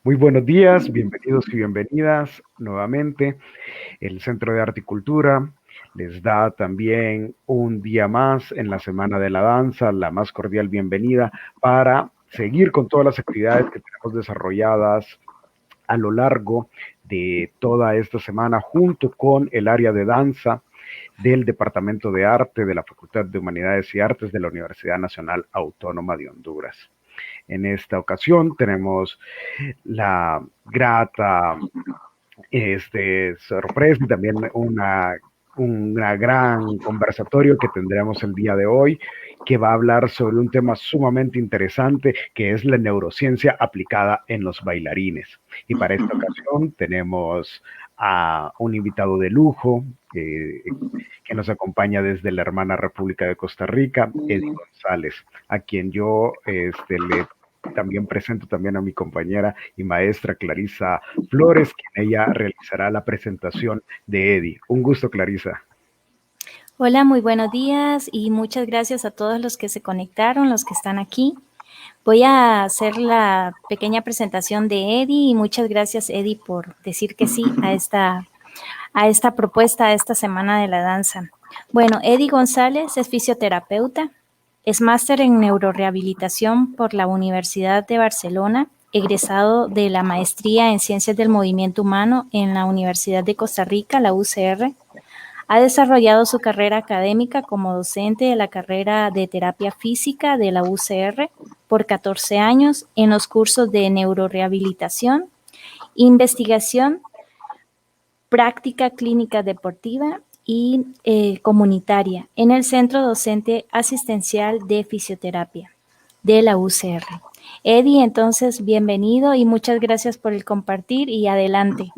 Muy buenos días, bienvenidos y bienvenidas nuevamente. El Centro de Arte y Cultura les da también un día más en la Semana de la Danza, la más cordial bienvenida para seguir con todas las actividades que tenemos desarrolladas a lo largo de toda esta semana junto con el área de danza del Departamento de Arte de la Facultad de Humanidades y Artes de la Universidad Nacional Autónoma de Honduras. En esta ocasión tenemos la grata sorpresa y también una gran conversatorio que tendremos el día de hoy, que va a hablar sobre un tema sumamente interesante, que es la neurociencia aplicada en los bailarines. Y para esta ocasión tenemos a un invitado de lujo que nos acompaña desde la hermana República de Costa Rica, Eddie González, a quien yo le también presento también a mi compañera y maestra Clarisa Flores, quien ella realizará la presentación de Eddie. Un gusto, Clarisa. Hola, muy buenos días y muchas gracias a todos los que se conectaron, los que están aquí. Voy a hacer la pequeña presentación de Eddie y muchas gracias, Eddie, por decir que sí a esta propuesta, a esta Semana de la Danza. Bueno, Eddie González es fisioterapeuta, es máster en neurorehabilitación por la Universidad de Barcelona, egresado de la maestría en Ciencias del Movimiento Humano en la Universidad de Costa Rica, la UCR. Ha desarrollado su carrera académica como docente de la carrera de terapia física de la UCR por 14 años en los cursos de neurorehabilitación, investigación, práctica clínica deportiva y comunitaria en el Centro Docente Asistencial de Fisioterapia de la UCR. Eddie, entonces, bienvenido y muchas gracias por el compartir y adelante.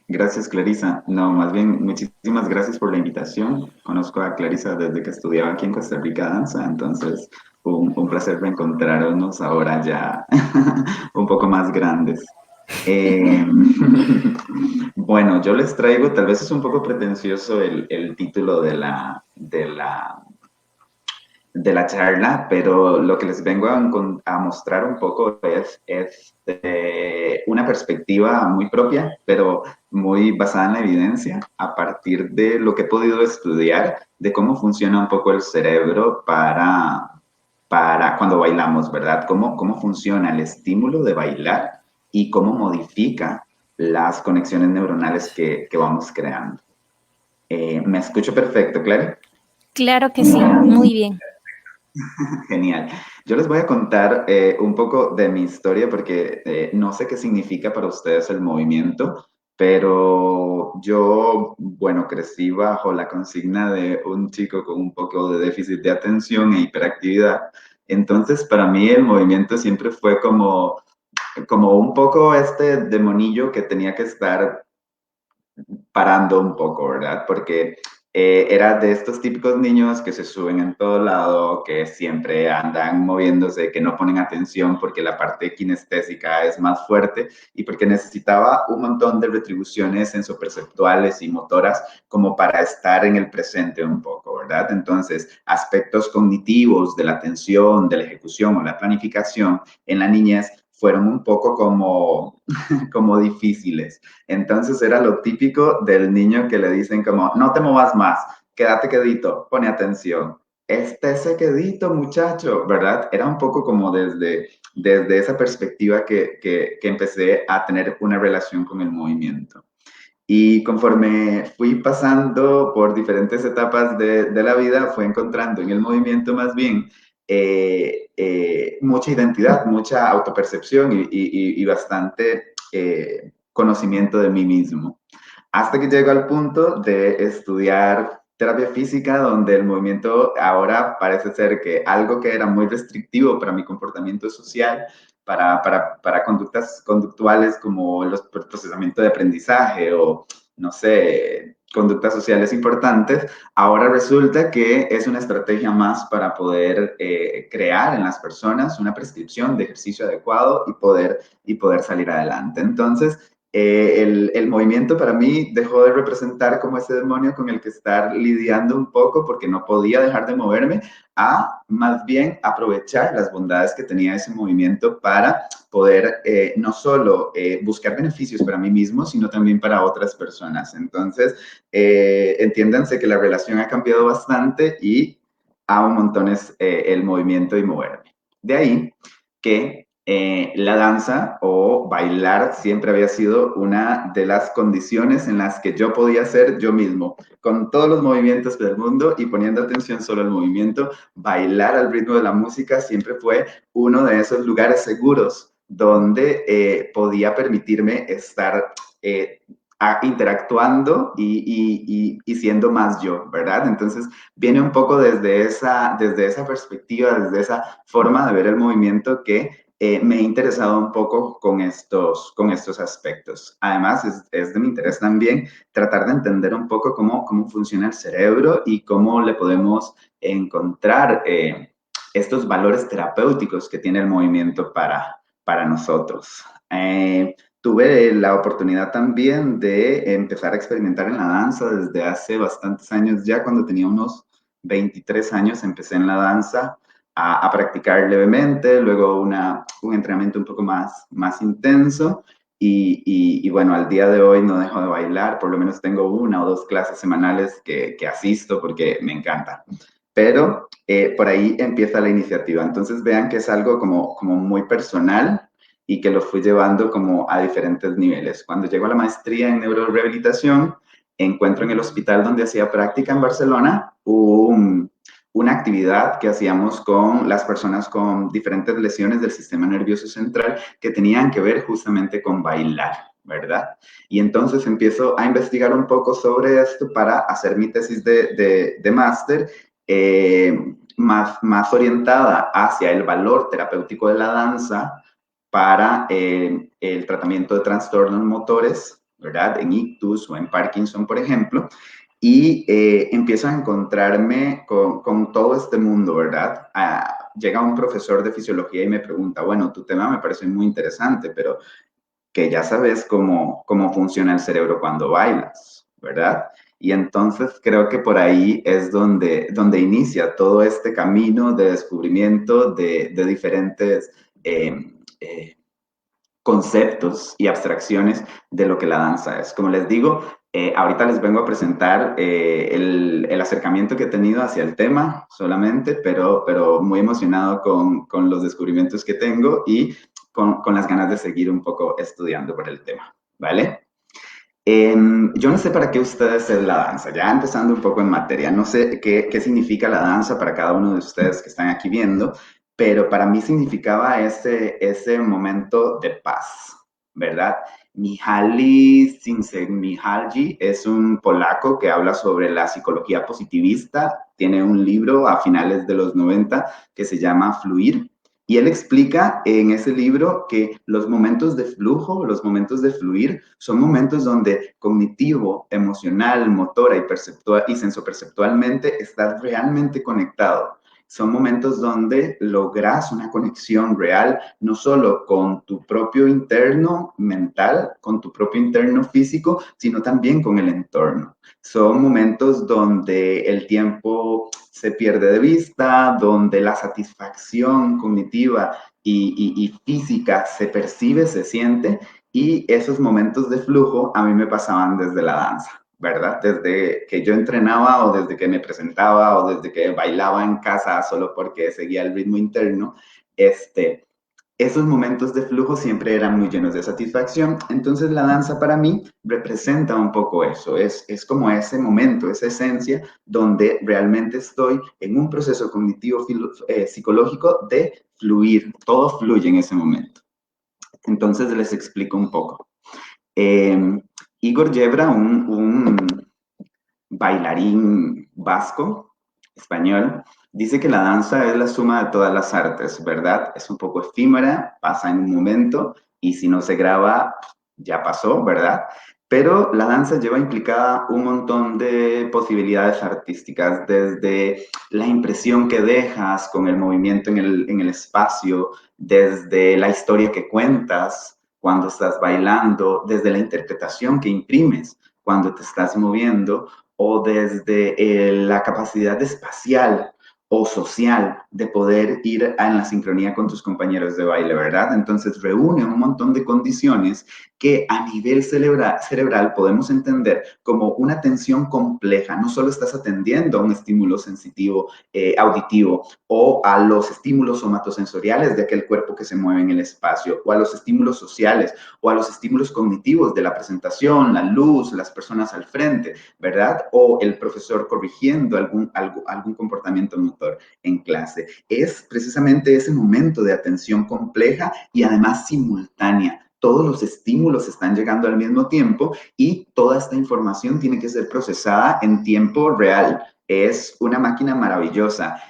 Gracias, Clarisa. No, más bien, muchísimas gracias por la invitación. Conozco a Clarisa desde que estudiaba aquí en Costa Rica Danza, entonces un placer reencontrarnos ahora ya un poco más grandes. Eh, bueno, yo les traigo, tal vez es un poco pretencioso el título de la charla, pero lo que les vengo a mostrar un poco es una perspectiva muy propia, pero muy basada en la evidencia, a partir de lo que he podido estudiar, de cómo funciona un poco el cerebro para cuando bailamos, ¿verdad? Cómo funciona el estímulo de bailar y cómo modifica las conexiones neuronales que vamos creando. ¿Me escucho perfecto, Clary? Claro que sí, muy bien. Genial. Yo les voy a contar un poco de mi historia porque no sé qué significa para ustedes el movimiento, pero yo, bueno, crecí bajo la consigna de un chico con un poco de déficit de atención e hiperactividad. Entonces, para mí el movimiento siempre fue como un poco este demonillo que tenía que estar parando un poco, ¿verdad? Porque era de estos típicos niños que se suben en todo lado, que siempre andan moviéndose, que no ponen atención porque la parte kinestésica es más fuerte y porque necesitaba un montón de retribuciones sensoperceptuales y motoras como para estar en el presente un poco, ¿verdad? Entonces, aspectos cognitivos de la atención, de la ejecución o la planificación en la niñez fueron un poco como difíciles. Entonces era lo típico del niño que le dicen como, no te movas más, quédate quedito, pone atención. Estése quedito, muchacho, ¿verdad? Era un poco como desde esa perspectiva que empecé a tener una relación con el movimiento. Y conforme fui pasando por diferentes etapas de la vida, fui encontrando en el movimiento más bien mucha identidad, mucha autopercepción y bastante conocimiento de mí mismo. Hasta que llego al punto de estudiar terapia física, donde el movimiento ahora parece ser que algo que era muy restrictivo para mi comportamiento social, para conductas conductuales como el procesamiento de aprendizaje o, no sé, conductas sociales importantes, ahora resulta que es una estrategia más para poder crear en las personas una prescripción de ejercicio adecuado y poder salir adelante. Entonces, el movimiento para mí dejó de representar como ese demonio con el que estar lidiando un poco porque no podía dejar de moverme, a más bien aprovechar las bondades que tenía ese movimiento para poder no solo buscar beneficios para mí mismo, sino también para otras personas. Entonces, entiéndanse que la relación ha cambiado bastante y amo montones el movimiento y moverme. De ahí que la danza o bailar siempre había sido una de las condiciones en las que yo podía ser yo mismo, con todos los movimientos del mundo y poniendo atención solo al movimiento. Bailar al ritmo de la música siempre fue uno de esos lugares seguros donde podía permitirme estar interactuando y siendo más yo, ¿verdad? Entonces viene un poco desde esa perspectiva, desde esa forma de ver el movimiento que me he interesado un poco con estos aspectos. Además, es de mi interés también tratar de entender un poco cómo funciona el cerebro y cómo le podemos encontrar estos valores terapéuticos que tiene el movimiento para nosotros. Tuve la oportunidad también de empezar a experimentar en la danza desde hace bastantes años ya. Cuando tenía unos 23 años empecé en la danza a practicar levemente, luego un entrenamiento un poco más intenso y bueno, al día de hoy no dejo de bailar, por lo menos tengo 1 o 2 clases semanales que asisto porque me encanta. Pero por ahí empieza la iniciativa. Entonces vean que es algo como muy personal y que lo fui llevando como a diferentes niveles. Cuando llego a la maestría en neurorehabilitación, encuentro en el hospital donde hacía práctica en Barcelona una actividad que hacíamos con las personas con diferentes lesiones del sistema nervioso central que tenían que ver justamente con bailar, ¿verdad? Y entonces empiezo a investigar un poco sobre esto para hacer mi tesis de máster, más orientada hacia el valor terapéutico de la danza para el tratamiento de trastornos motores, ¿verdad? En ictus o en Parkinson, por ejemplo, y empiezo a encontrarme con todo este mundo, ¿verdad? Llega un profesor de fisiología y me pregunta, bueno, tu tema me parece muy interesante, pero que ya sabes cómo funciona el cerebro cuando bailas, ¿verdad? Y entonces creo que por ahí es donde inicia todo este camino de descubrimiento de diferentes conceptos y abstracciones de lo que la danza es. Como les digo, ahorita les vengo a presentar el acercamiento que he tenido hacia el tema solamente, pero muy emocionado con los descubrimientos que tengo y con las ganas de seguir un poco estudiando por el tema, ¿vale? Yo no sé para qué ustedes es la danza, ya empezando un poco en materia, no sé qué significa la danza para cada uno de ustedes que están aquí viendo, pero para mí significaba ese momento de paz, ¿verdad? Mihaly Csikszentmihalyi es un polaco que habla sobre la psicología positivista, tiene un libro a finales de los 90 que se llama Fluir, y él explica en ese libro que los momentos de flujo, los momentos de fluir, son momentos donde cognitivo, emocional, motora y sensoperceptualmente estás realmente conectado. Son momentos donde logras una conexión real, no solo con tu propio interno mental, con tu propio interno físico, sino también con el entorno. Son momentos donde el tiempo se pierde de vista, donde la satisfacción cognitiva y física se percibe, se siente, y esos momentos de flujo a mí me pasaban desde la danza, ¿verdad? Desde que yo entrenaba o desde que me presentaba o desde que bailaba en casa solo porque seguía el ritmo interno, esos momentos de flujo siempre eran muy llenos de satisfacción. Entonces la danza para mí representa un poco eso, es como ese momento, esa esencia donde realmente estoy en un proceso cognitivo psicológico de fluir, todo fluye en ese momento. Entonces les explico un poco. Igor Yebra, un bailarín vasco, español, dice que la danza es la suma de todas las artes, ¿verdad? Es un poco efímera, pasa en un momento y si no se graba, ya pasó, ¿verdad? Pero la danza lleva implicada un montón de posibilidades artísticas, desde la impresión que dejas con el movimiento en el espacio, desde la historia que cuentas, cuando estás bailando, desde la interpretación que imprimes cuando te estás moviendo, o desde la capacidad espacial o social de poder ir en la sincronía con tus compañeros de baile, ¿verdad? Entonces reúne un montón de condiciones que a nivel cerebral podemos entender como una atención compleja. No solo estás atendiendo a un estímulo sensitivo, auditivo, o a los estímulos somatosensoriales de aquel cuerpo que se mueve en el espacio, o a los estímulos sociales, o a los estímulos cognitivos de la presentación, la luz, las personas al frente, ¿verdad? O el profesor corrigiendo algún comportamiento motor en clase. Es precisamente ese momento de atención compleja y además simultánea. Todos los estímulos están llegando al mismo tiempo y toda esta información tiene que ser procesada en tiempo real. Es una máquina maravillosa.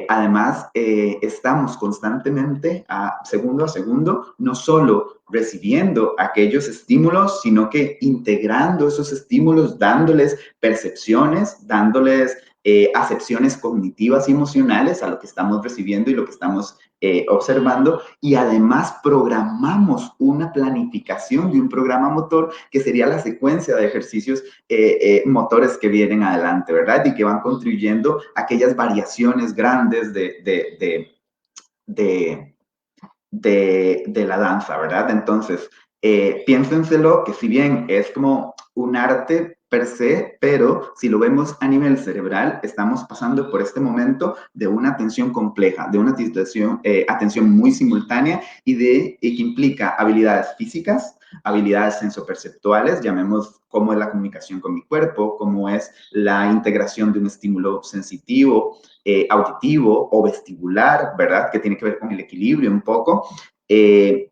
Además, estamos constantemente, segundo a segundo, no solo recibiendo aquellos estímulos, sino que integrando esos estímulos, dándoles percepciones, dándoles acepciones cognitivas y emocionales a lo que estamos recibiendo y lo que estamos observando, y además programamos una planificación de un programa motor que sería la secuencia de ejercicios motores que vienen adelante, ¿verdad? Y que van contribuyendo a aquellas variaciones grandes de la danza, ¿verdad? Entonces, piénsenselo que si bien es como un arte per se, pero si lo vemos a nivel cerebral, estamos pasando por este momento de una atención compleja, de una atención muy simultánea y que implica habilidades físicas, habilidades sensoperceptuales, llamemos cómo es la comunicación con mi cuerpo, cómo es la integración de un estímulo sensitivo, auditivo o vestibular, ¿verdad? Que tiene que ver con el equilibrio un poco.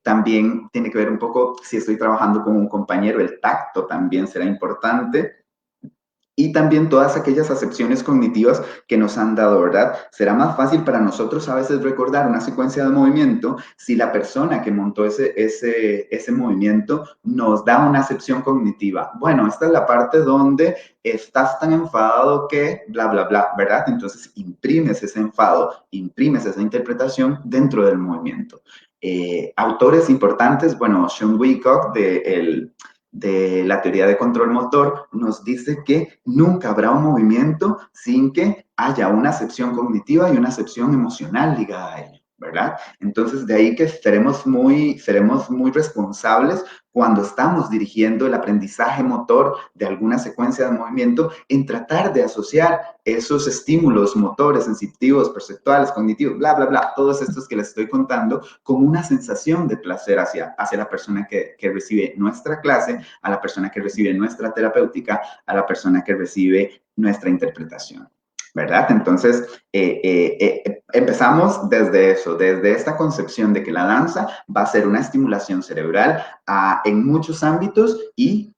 También tiene que ver un poco, si estoy trabajando con un compañero, el tacto también será importante. Y también todas aquellas acepciones cognitivas que nos han dado, ¿verdad? Será más fácil para nosotros a veces recordar una secuencia de movimiento si la persona que montó ese movimiento nos da una acepción cognitiva. Bueno, esta es la parte donde estás tan enfadado que bla, bla, bla, ¿verdad? Entonces imprimes ese enfado, imprimes esa interpretación dentro del movimiento. Autores importantes, bueno, Sean Wyckoff de la teoría de control motor nos dice que nunca habrá un movimiento sin que haya una acepción cognitiva y una acepción emocional ligada a ello, ¿verdad? Entonces, de ahí que seremos muy responsables cuando estamos dirigiendo el aprendizaje motor de alguna secuencia de movimiento en tratar de asociar esos estímulos motores, sensitivos, perceptuales, cognitivos, bla, bla, bla, todos estos que les estoy contando, con una sensación de placer hacia la persona que recibe nuestra clase, a la persona que recibe nuestra terapéutica, a la persona que recibe nuestra interpretación, ¿verdad? Entonces, empezamos desde eso, desde esta concepción de que la danza va a ser una estimulación cerebral en muchos ámbitos y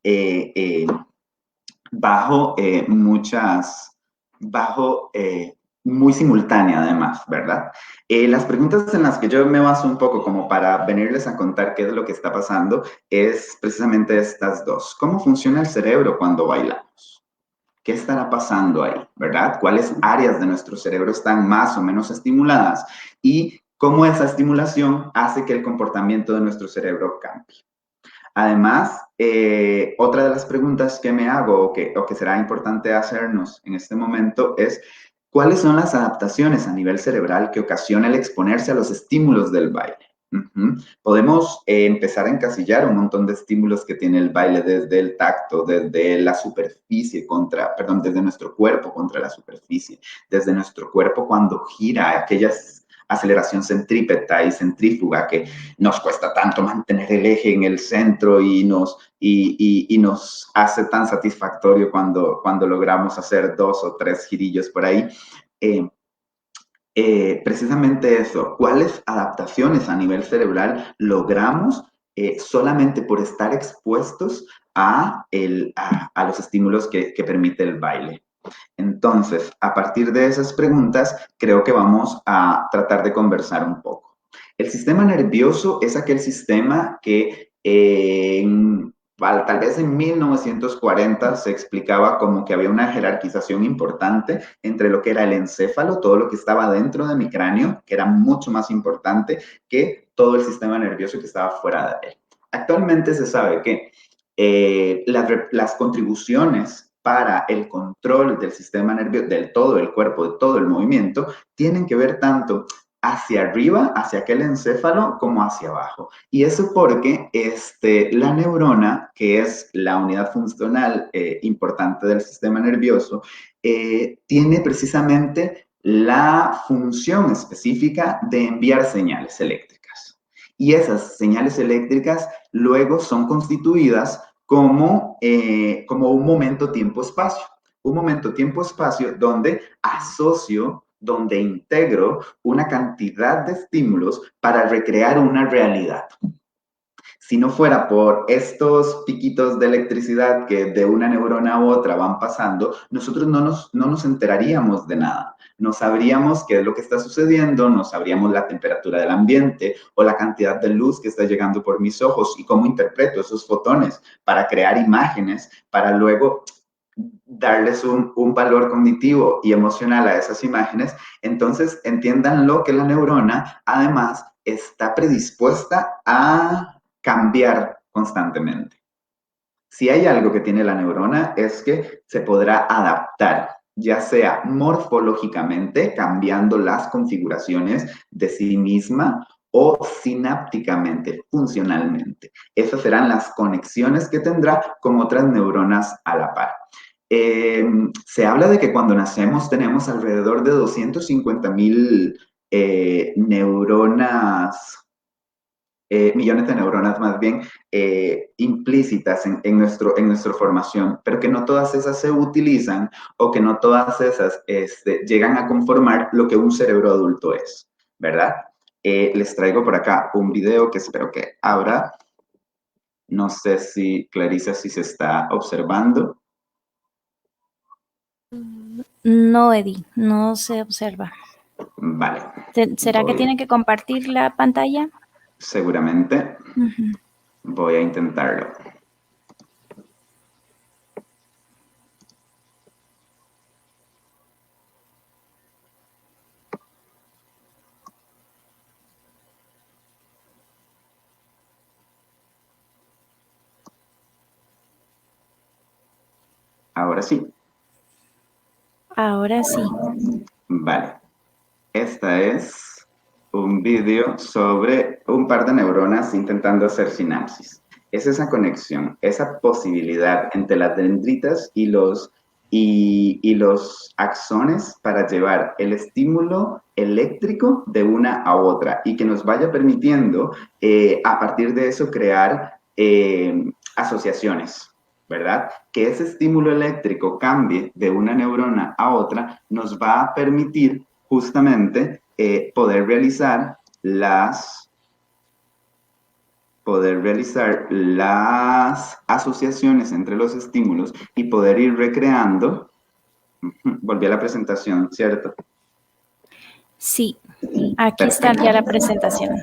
muy simultánea además, ¿verdad? Las preguntas en las que yo me baso un poco como para venirles a contar qué es lo que está pasando es precisamente estas dos. ¿Cómo funciona el cerebro cuando bailamos? ¿Qué estará pasando ahí, verdad? ¿Cuáles áreas de nuestro cerebro están más o menos estimuladas? Y cómo esa estimulación hace que el comportamiento de nuestro cerebro cambie. Además, otra de las preguntas que me hago o que será importante hacernos en este momento es ¿cuáles son las adaptaciones a nivel cerebral que ocasiona el exponerse a los estímulos del baile? Podemos empezar a encasillar un montón de estímulos que tiene el baile desde el tacto, desde la superficie desde nuestro cuerpo contra la superficie, desde nuestro cuerpo cuando gira, aquella aceleración centrípeta y centrífuga que nos cuesta tanto mantener el eje en el centro y nos hace tan satisfactorio cuando logramos hacer 2 o 3 girillos por ahí. Precisamente eso, ¿cuáles adaptaciones a nivel cerebral logramos solamente por estar expuestos a los estímulos que permite el baile? Entonces, a partir de esas preguntas, creo que vamos a tratar de conversar un poco. El sistema nervioso es aquel sistema que tal vez en 1940 se explicaba como que había una jerarquización importante entre lo que era el encéfalo, todo lo que estaba dentro de mi cráneo, que era mucho más importante que todo el sistema nervioso que estaba fuera de él. Actualmente se sabe que las contribuciones para el control del sistema nervioso, del todo el cuerpo, de todo el movimiento, tienen que ver tanto hacia arriba, hacia aquel encéfalo, como hacia abajo. Y eso porque la neurona, que es la unidad funcional importante del sistema nervioso, tiene precisamente la función específica de enviar señales eléctricas. Y esas señales eléctricas luego son constituidas como un momento tiempo-espacio. Un momento tiempo-espacio donde asocio, donde integro una cantidad de estímulos para recrear una realidad. Si no fuera por estos piquitos de electricidad que de una neurona a otra van pasando, nosotros no nos enteraríamos de nada. No sabríamos qué es lo que está sucediendo, no sabríamos la temperatura del ambiente o la cantidad de luz que está llegando por mis ojos y cómo interpreto esos fotones para crear imágenes, para luego darles un valor cognitivo y emocional a esas imágenes. Entonces, entiéndanlo que la neurona, además, está predispuesta a cambiar constantemente. Si hay algo que tiene la neurona es que se podrá adaptar, ya sea morfológicamente, cambiando las configuraciones de sí misma, o sinápticamente, funcionalmente. Esas serán las conexiones que tendrá con otras neuronas a la par. Se habla de que cuando nacemos tenemos alrededor de 250,000 neuronas, millones de neuronas más bien, implícitas en nuestra formación, pero que no todas esas se utilizan o que no todas esas llegan a conformar lo que un cerebro adulto es, ¿verdad? Les traigo por acá un video que espero que abra. No sé si, Clarisa, si se está observando. No, Eddie, no se observa. Vale. ¿Será que tiene que compartir la pantalla? Seguramente. Voy a intentarlo. Ahora sí. Ahora sí. Vale. Esta es un vídeo sobre un par de neuronas intentando hacer sinapsis. Es esa conexión, esa posibilidad entre las dendritas y los axones para llevar el estímulo eléctrico de una a otra y que nos vaya permitiendo a partir de eso crear asociaciones, ¿verdad? Que ese estímulo eléctrico cambie de una neurona a otra nos va a permitir justamente poder realizar las asociaciones entre los estímulos y poder ir recreando. Volví a la presentación, ¿cierto? Sí, aquí está ya la presentación.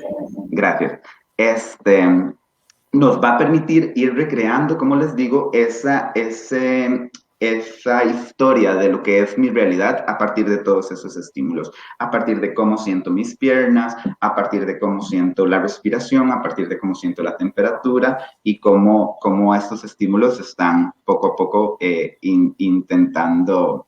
Gracias. Nos va a permitir ir recreando, como les digo, esa historia de lo que es mi realidad a partir de todos esos estímulos, a partir de cómo siento mis piernas, a partir de cómo siento la respiración, a partir de cómo siento la temperatura y cómo estos estímulos están poco a poco intentando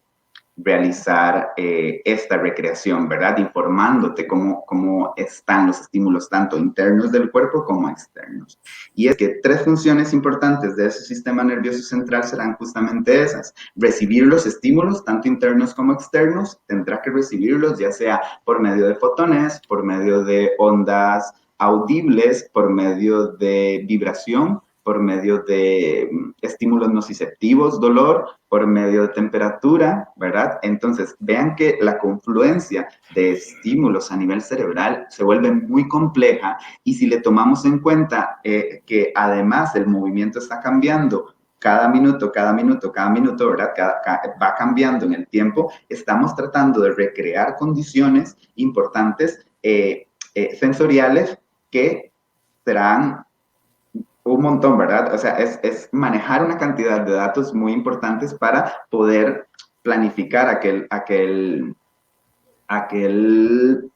realizar esta recreación, ¿verdad? Informándote cómo están los estímulos tanto internos del cuerpo como externos. Y es que 3 funciones importantes de ese sistema nervioso central serán justamente esas. Recibir los estímulos, tanto internos como externos, tendrá que recibirlos ya sea por medio de fotones, por medio de ondas audibles, por medio de vibración, por medio de estímulos nociceptivos, dolor, por medio de temperatura, ¿verdad? Entonces, vean que la confluencia de estímulos a nivel cerebral se vuelve muy compleja y si le tomamos en cuenta que además el movimiento está cambiando cada minuto, ¿verdad? Va cambiando en el tiempo, estamos tratando de recrear condiciones importantes sensoriales que serán un montón, ¿verdad? O sea, es manejar una cantidad de datos muy importantes para poder planificar aquel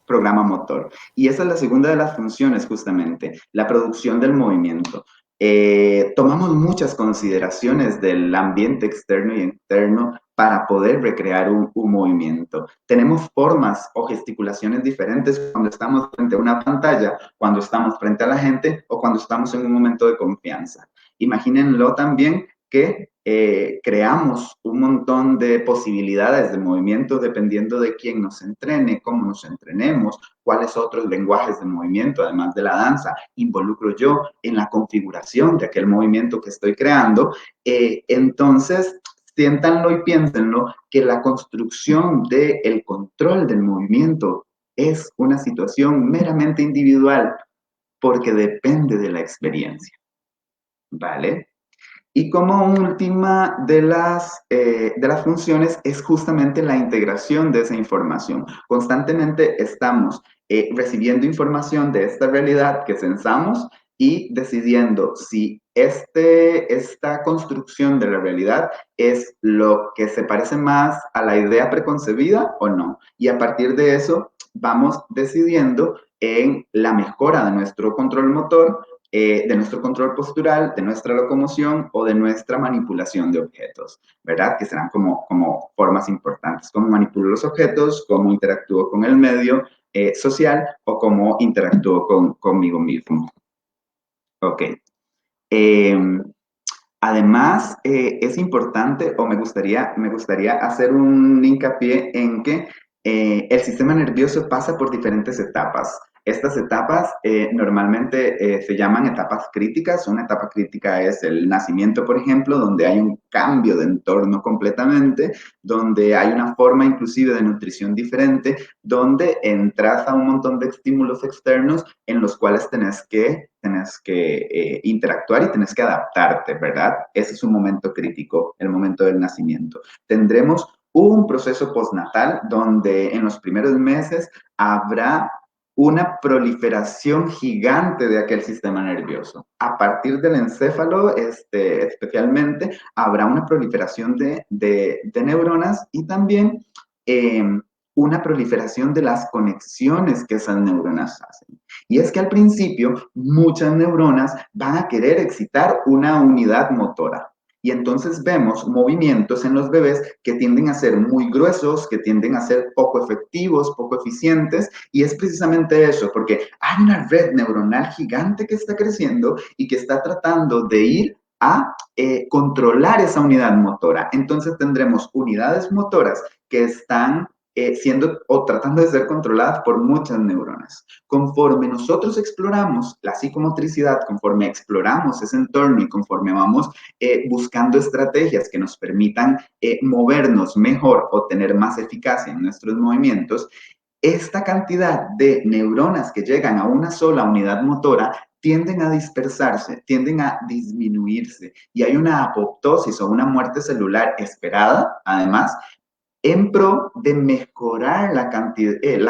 programa motor. Y esa es la segunda de las funciones, justamente, la producción del movimiento. tomamos muchas consideraciones del ambiente externo y interno para poder recrear un movimiento. Tenemos formas o gesticulaciones diferentes cuando estamos frente a una pantalla, cuando estamos frente a la gente o cuando estamos en un momento de confianza. Imagínenlo también que creamos un montón de posibilidades de movimiento dependiendo de quién nos entrene, cómo nos entrenemos, cuáles otros lenguajes de movimiento, además de la danza, involucro yo en la configuración de aquel movimiento que estoy creando. Entonces, siéntanlo y piénsenlo, que la construcción del control del movimiento es una situación meramente individual porque depende de la experiencia, ¿vale? Y como última de las funciones es justamente la integración de esa información. Constantemente estamos recibiendo información de esta realidad que sensamos y decidiendo si esta construcción de la realidad es lo que se parece más a la idea preconcebida o no. Y a partir de eso vamos decidiendo en la mejora de nuestro control motor, de nuestro control postural, de nuestra locomoción o de nuestra manipulación de objetos, ¿verdad? Que serán como formas importantes, cómo manipulo los objetos, cómo interactúo con el medio social o cómo interactúo conmigo mismo. Ok. Además, es importante, o me gustaría hacer un hincapié en que el sistema nervioso pasa por diferentes etapas. Estas etapas normalmente se llaman etapas críticas. Una etapa crítica es el nacimiento, por ejemplo, donde hay un cambio de entorno completamente, donde hay una forma inclusive de nutrición diferente, donde entras a un montón de estímulos externos en los cuales tenés que interactuar y tenés que adaptarte, ¿verdad? Ese es un momento crítico, el momento del nacimiento. Tendremos un proceso postnatal donde en los primeros meses habrá una proliferación gigante de aquel sistema nervioso. A partir del encéfalo, especialmente, habrá una proliferación de neuronas y también una proliferación de las conexiones que esas neuronas hacen. Y es que al principio muchas neuronas van a querer excitar una unidad motora. Y entonces vemos movimientos en los bebés que tienden a ser muy gruesos, que tienden a ser poco efectivos, poco eficientes, y es precisamente eso, porque hay una red neuronal gigante que está creciendo y que está tratando de ir a controlar esa unidad motora. Entonces tendremos unidades motoras que están siendo o tratando de ser controladas por muchas neuronas. Conforme nosotros exploramos la psicomotricidad, conforme exploramos ese entorno y conforme vamos buscando estrategias que nos permitan movernos mejor o tener más eficacia en nuestros movimientos, esta cantidad de neuronas que llegan a una sola unidad motora tienden a dispersarse, tienden a disminuirse y hay una apoptosis o una muerte celular esperada, además, en pro de mejorar la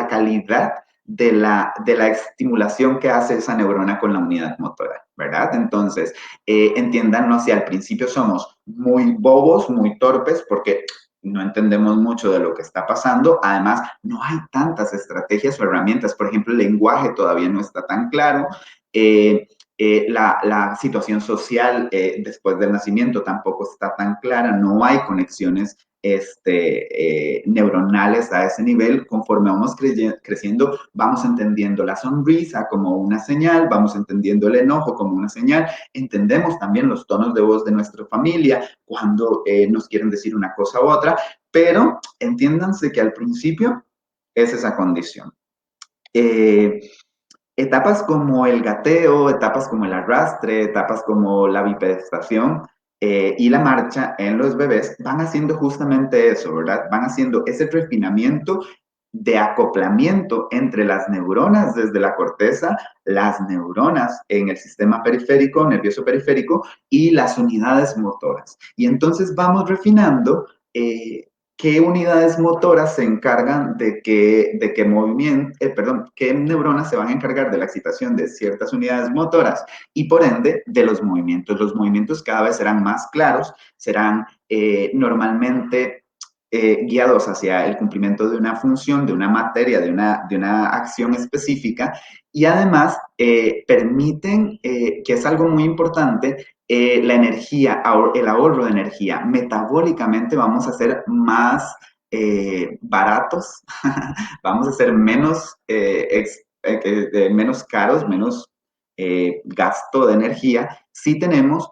calidad de la estimulación que hace esa neurona con la unidad motora, ¿verdad? Entonces, entiéndanlo, si al principio somos muy bobos, muy torpes, porque no entendemos mucho de lo que está pasando. Además, no hay tantas estrategias o herramientas. Por ejemplo, el lenguaje todavía no está tan claro. La situación social después del nacimiento tampoco está tan clara. No hay conexiones neuronales a ese nivel. Conforme vamos creciendo, vamos entendiendo la sonrisa como una señal, vamos entendiendo el enojo como una señal, entendemos también los tonos de voz de nuestra familia cuando nos quieren decir una cosa u otra, pero entiéndanse que al principio es esa condición. Etapas como el gateo, etapas como el arrastre, etapas como la bipedestación, y la marcha en los bebés van haciendo justamente eso, ¿verdad? Van haciendo ese refinamiento de acoplamiento entre las neuronas desde la corteza, las neuronas en el sistema periférico, nervioso periférico, y las unidades motoras. Y entonces vamos refinando qué unidades motoras se encargan de qué movimiento, qué neuronas se van a encargar de la excitación de ciertas unidades motoras y por ende de los movimientos. Los movimientos cada vez serán más claros, serán normalmente guiados hacia el cumplimiento de una función, de una materia, de una acción específica, y además permiten, que es algo muy importante, la energía, el ahorro de energía. Metabólicamente vamos a ser más baratos, vamos a ser menos, menos caros, menos gasto de energía si tenemos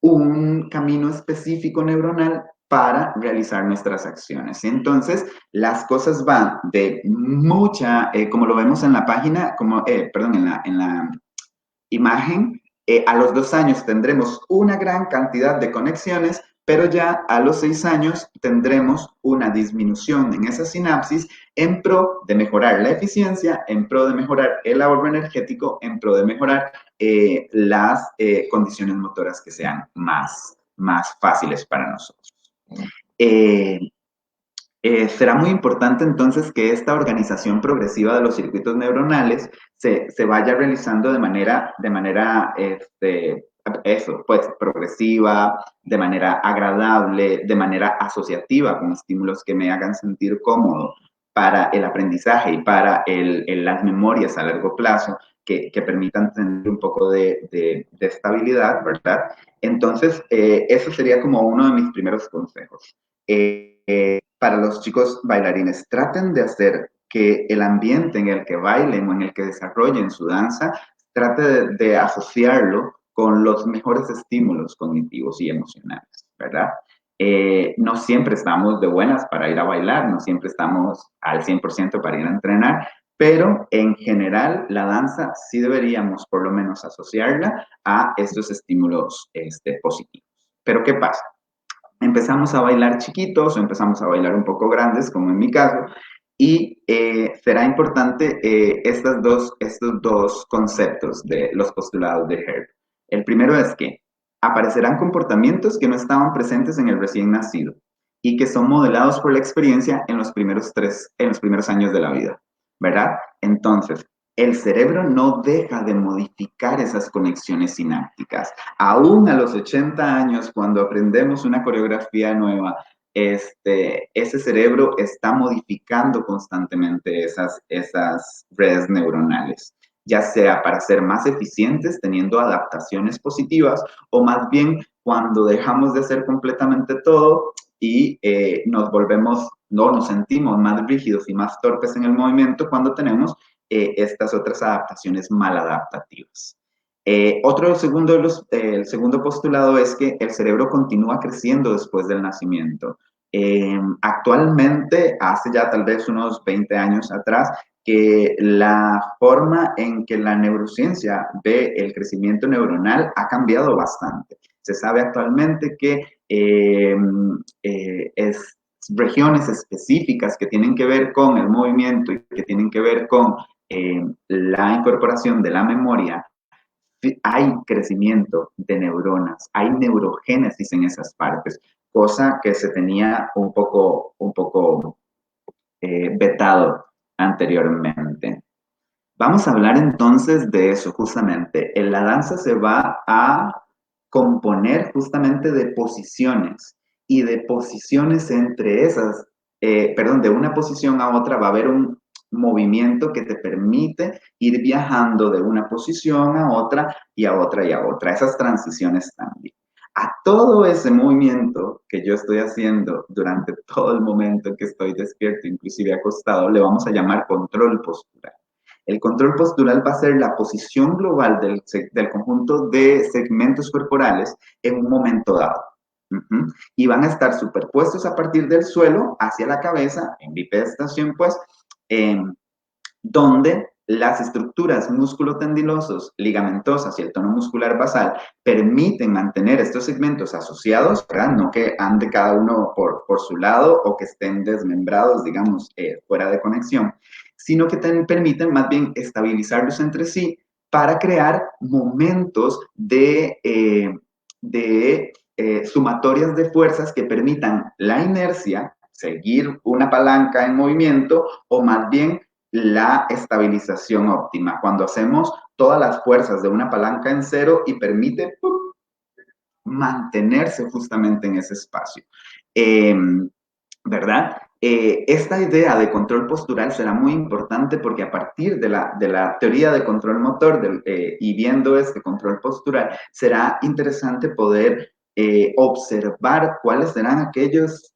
un camino específico neuronal para realizar nuestras acciones. Entonces, las cosas van de mucha, como lo vemos en la página, perdón, en la imagen, a los 2 años tendremos una gran cantidad de conexiones, pero ya a los 6 años tendremos una disminución en esa sinapsis en pro de mejorar la eficiencia, en pro de mejorar el ahorro energético, en pro de mejorar las condiciones motoras que sean más fáciles para nosotros. Será muy importante entonces que esta organización progresiva de los circuitos neuronales se vaya realizando de manera progresiva, de manera agradable, de manera asociativa, con estímulos que me hagan sentir cómodo para el aprendizaje y para las memorias a largo plazo que permitan tener un poco de estabilidad, ¿verdad? Entonces, eso sería como uno de mis primeros consejos. Para los chicos bailarines, traten de hacer que el ambiente en el que bailen o en el que desarrollen su danza, trate de asociarlo con los mejores estímulos cognitivos y emocionales, ¿verdad? No siempre estamos de buenas para ir a bailar, no siempre estamos al 100% para ir a entrenar, pero en general la danza sí deberíamos por lo menos asociarla a estos estímulos positivos. Pero ¿qué pasa? Empezamos a bailar chiquitos o empezamos a bailar un poco grandes, como en mi caso, y será importante estos dos conceptos de los postulados de Herb. El primero es que aparecerán comportamientos que no estaban presentes en el recién nacido y que son modelados por la experiencia en los primeros años de la vida, ¿verdad? Entonces, el cerebro no deja de modificar esas conexiones sinápticas. Aún a los 80 años, cuando aprendemos una coreografía nueva, ese cerebro está modificando constantemente esas redes neuronales, ya sea para ser más eficientes, teniendo adaptaciones positivas, o más bien cuando dejamos de hacer completamente todo y nos sentimos más rígidos y más torpes en el movimiento cuando tenemos estas otras adaptaciones maladaptativas. El segundo postulado es que el cerebro continúa creciendo después del nacimiento. Actualmente, hace ya tal vez unos 20 años atrás, que la forma en que la neurociencia ve el crecimiento neuronal ha cambiado bastante. Se sabe actualmente que regiones específicas que tienen que ver con el movimiento y que tienen que ver con la incorporación de la memoria, hay crecimiento de neuronas, hay neurogénesis en esas partes, cosa que se tenía un poco vetado anteriormente. Vamos a hablar entonces de eso justamente. En la danza se va a componer justamente de posiciones y de posiciones entre esas, de una posición a otra va a haber un movimiento que te permite ir viajando de una posición a otra y a otra y a otra. Esas transiciones también. A todo ese movimiento que yo estoy haciendo durante todo el momento que estoy despierto, inclusive acostado, le vamos a llamar control postural. El control postural va a ser la posición global del conjunto de segmentos corporales en un momento dado. Y van a estar superpuestos a partir del suelo hacia la cabeza, en bipedestación, pues, donde las estructuras músculo-tendilosos, ligamentosas y el tono muscular basal permiten mantener estos segmentos asociados, ¿verdad? No que ande cada uno por su lado o que estén desmembrados, digamos, fuera de conexión, sino que permiten más bien estabilizarlos entre sí para crear momentos de sumatorias de fuerzas que permitan la inercia, seguir una palanca en movimiento, o más bien la estabilización óptima, cuando hacemos todas las fuerzas de una palanca en cero y permite mantenerse justamente en ese espacio. ¿verdad? Esta idea de control postural será muy importante porque a partir de la teoría de control motor y viendo este control postural, será interesante poder observar cuáles serán aquellos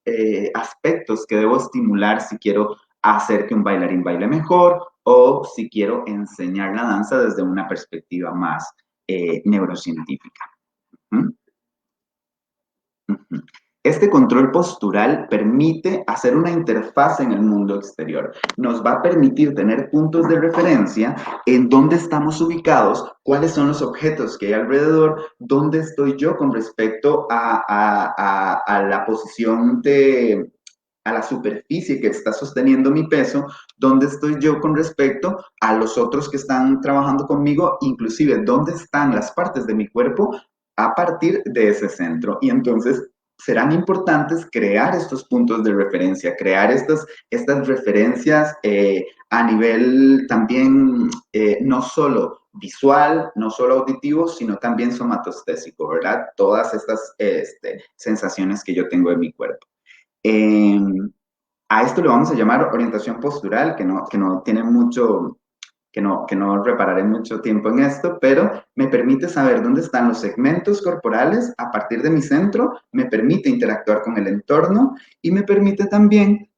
aspectos que debo estimular si quiero hacer que un bailarín baile mejor o si quiero enseñar la danza desde una perspectiva más neurocientífica. ¿Mm? Uh-huh. Este control postural permite hacer una interfaz en el mundo exterior. Nos va a permitir tener puntos de referencia en dónde estamos ubicados, cuáles son los objetos que hay alrededor, dónde estoy yo con respecto a la posición a la superficie que está sosteniendo mi peso, dónde estoy yo con respecto a los otros que están trabajando conmigo, inclusive dónde están las partes de mi cuerpo a partir de ese centro. Y entonces serán importantes crear estos puntos de referencia, crear estas referencias a nivel también no solo visual, no solo auditivo, sino también somatostésico, ¿verdad? Todas estas sensaciones que yo tengo en mi cuerpo. A esto le vamos a llamar orientación postural, que no tiene mucho, que no repararé mucho tiempo en esto, pero me permite saber dónde están los segmentos corporales a partir de mi centro, me permite interactuar con el entorno y me permite también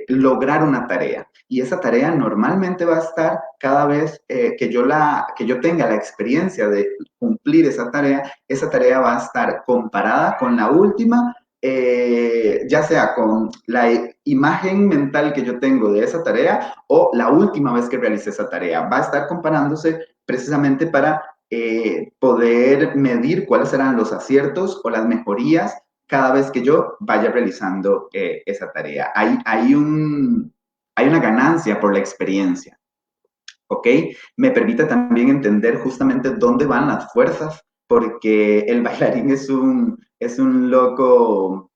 lograr una tarea. Y esa tarea normalmente va a estar cada vez que yo tenga la experiencia de cumplir esa tarea va a estar comparada con la última ya sea con la imagen mental que yo tengo de esa tarea o la última vez que realicé esa tarea. Va a estar comparándose precisamente para poder medir cuáles serán los aciertos o las mejorías cada vez que yo vaya realizando esa tarea. Hay una ganancia por la experiencia, ¿ok? Me permite también entender justamente dónde van las fuerzas, porque el bailarín es un loco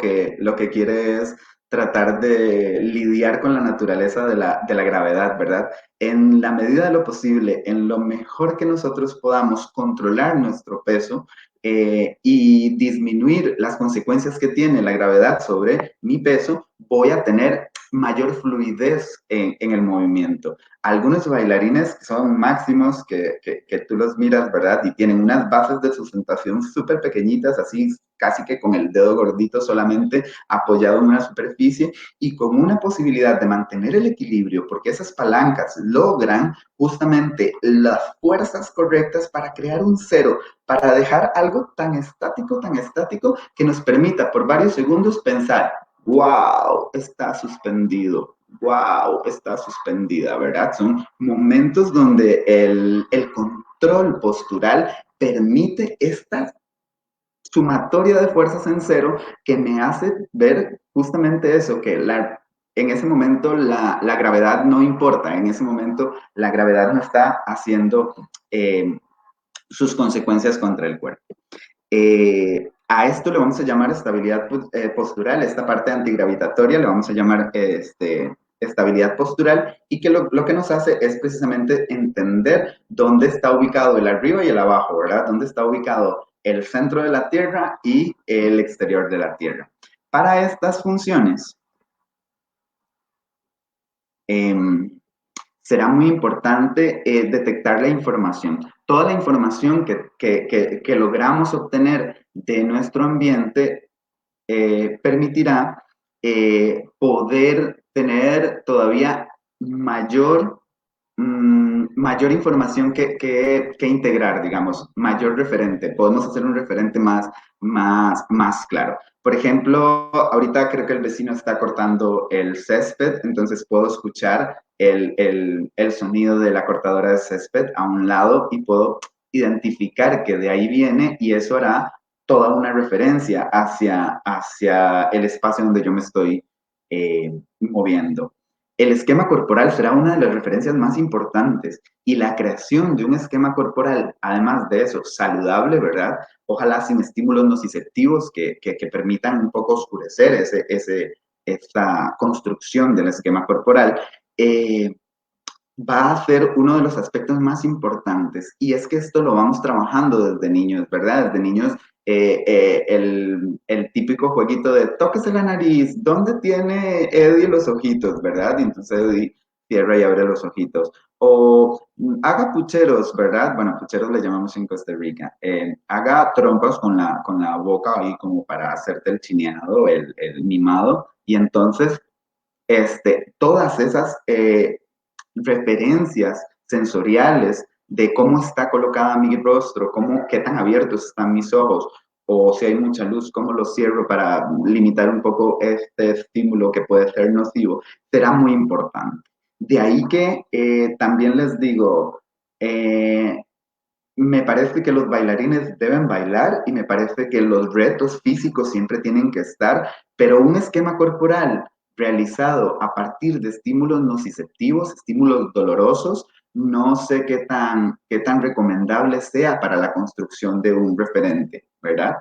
que lo que quiere es tratar de lidiar con la naturaleza de la gravedad, ¿verdad? En la medida de lo posible, en lo mejor que nosotros podamos controlar nuestro peso y disminuir las consecuencias que tiene la gravedad sobre mi peso, voy a tener mayor fluidez en el movimiento. Algunos bailarines son máximos que tú los miras, ¿verdad? Y tienen unas bases de sustentación súper pequeñitas, así casi que con el dedo gordito solamente apoyado en una superficie y con una posibilidad de mantener el equilibrio, porque esas palancas logran justamente las fuerzas correctas para crear un cero, para dejar algo tan estático, que nos permita por varios segundos pensar, wow, está suspendido, wow, está suspendida, ¿verdad? Son momentos donde el control postural permite esta sumatoria de fuerzas en cero que me hace ver justamente eso, que en ese momento la gravedad no importa, en ese momento la gravedad no está haciendo sus consecuencias contra el cuerpo. A esto le vamos a llamar estabilidad postural, esta parte antigravitatoria le vamos a llamar estabilidad postural, y que lo que nos hace es precisamente entender dónde está ubicado el arriba y el abajo, ¿verdad? Dónde está ubicado el centro de la Tierra y el exterior de la Tierra. Para estas funciones, será muy importante detectar la información. Toda la información que logramos obtener de nuestro ambiente permitirá poder tener todavía mayor información que integrar, digamos, mayor referente. Podemos hacer un referente más claro. Por ejemplo, ahorita creo que el vecino está cortando el césped, entonces puedo escuchar el sonido de la cortadora de césped a un lado y puedo identificar que de ahí viene, y eso hará toda una referencia hacia el espacio donde yo me estoy moviendo. El esquema corporal será una de las referencias más importantes, y la creación de un esquema corporal, además de eso, saludable, ¿verdad? Ojalá sin estímulos nociceptivos que permitan un poco oscurecer esta construcción del esquema corporal, va a ser uno de los aspectos más importantes. Y es que esto lo vamos trabajando desde niños, ¿verdad? Desde niños, el típico jueguito de tóquese la nariz, ¿dónde tiene Eddie los ojitos, verdad? Y entonces Eddie cierra y abre los ojitos. O haga pucheros, ¿verdad? Bueno, pucheros le llamamos en Costa Rica. Haga trompas con la boca ahí como para hacerte el chineado, el mimado. Y entonces, todas esas referencias sensoriales de cómo está colocada mi rostro, qué tan abiertos están mis ojos, o si hay mucha luz, cómo los cierro para limitar un poco este estímulo que puede ser nocivo, será muy importante. De ahí que también les digo, me parece que los bailarines deben bailar y me parece que los retos físicos siempre tienen que estar, pero un esquema corporal realizado a partir de estímulos nociceptivos, estímulos dolorosos, no sé qué tan recomendable sea para la construcción de un referente, ¿verdad?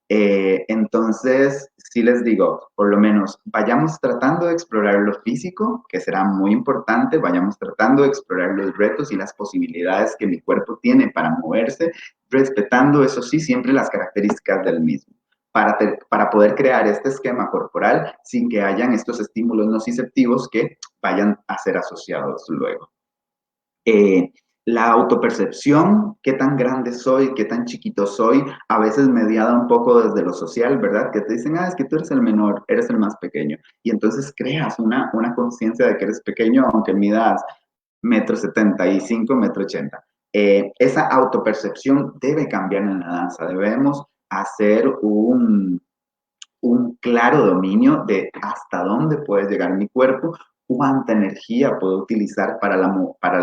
Entonces, sí les digo, por lo menos vayamos tratando de explorar lo físico, que será muy importante, vayamos tratando de explorar los retos y las posibilidades que mi cuerpo tiene para moverse, respetando, eso sí, siempre las características del mismo, para poder crear este esquema corporal sin que hayan estos estímulos nociceptivos que vayan a ser asociados luego. Eh, la autopercepción, qué tan grande soy, qué tan chiquito soy, a veces mediada un poco desde lo social, ¿verdad? Que te dicen, es que tú eres el menor, eres el más pequeño. Y entonces creas una conciencia de que eres pequeño, aunque midas 1,75 m, 1,80 m. Esa autopercepción debe cambiar en la danza. Debemos hacer un claro dominio de hasta dónde puede llegar mi cuerpo, cuánta energía puedo utilizar para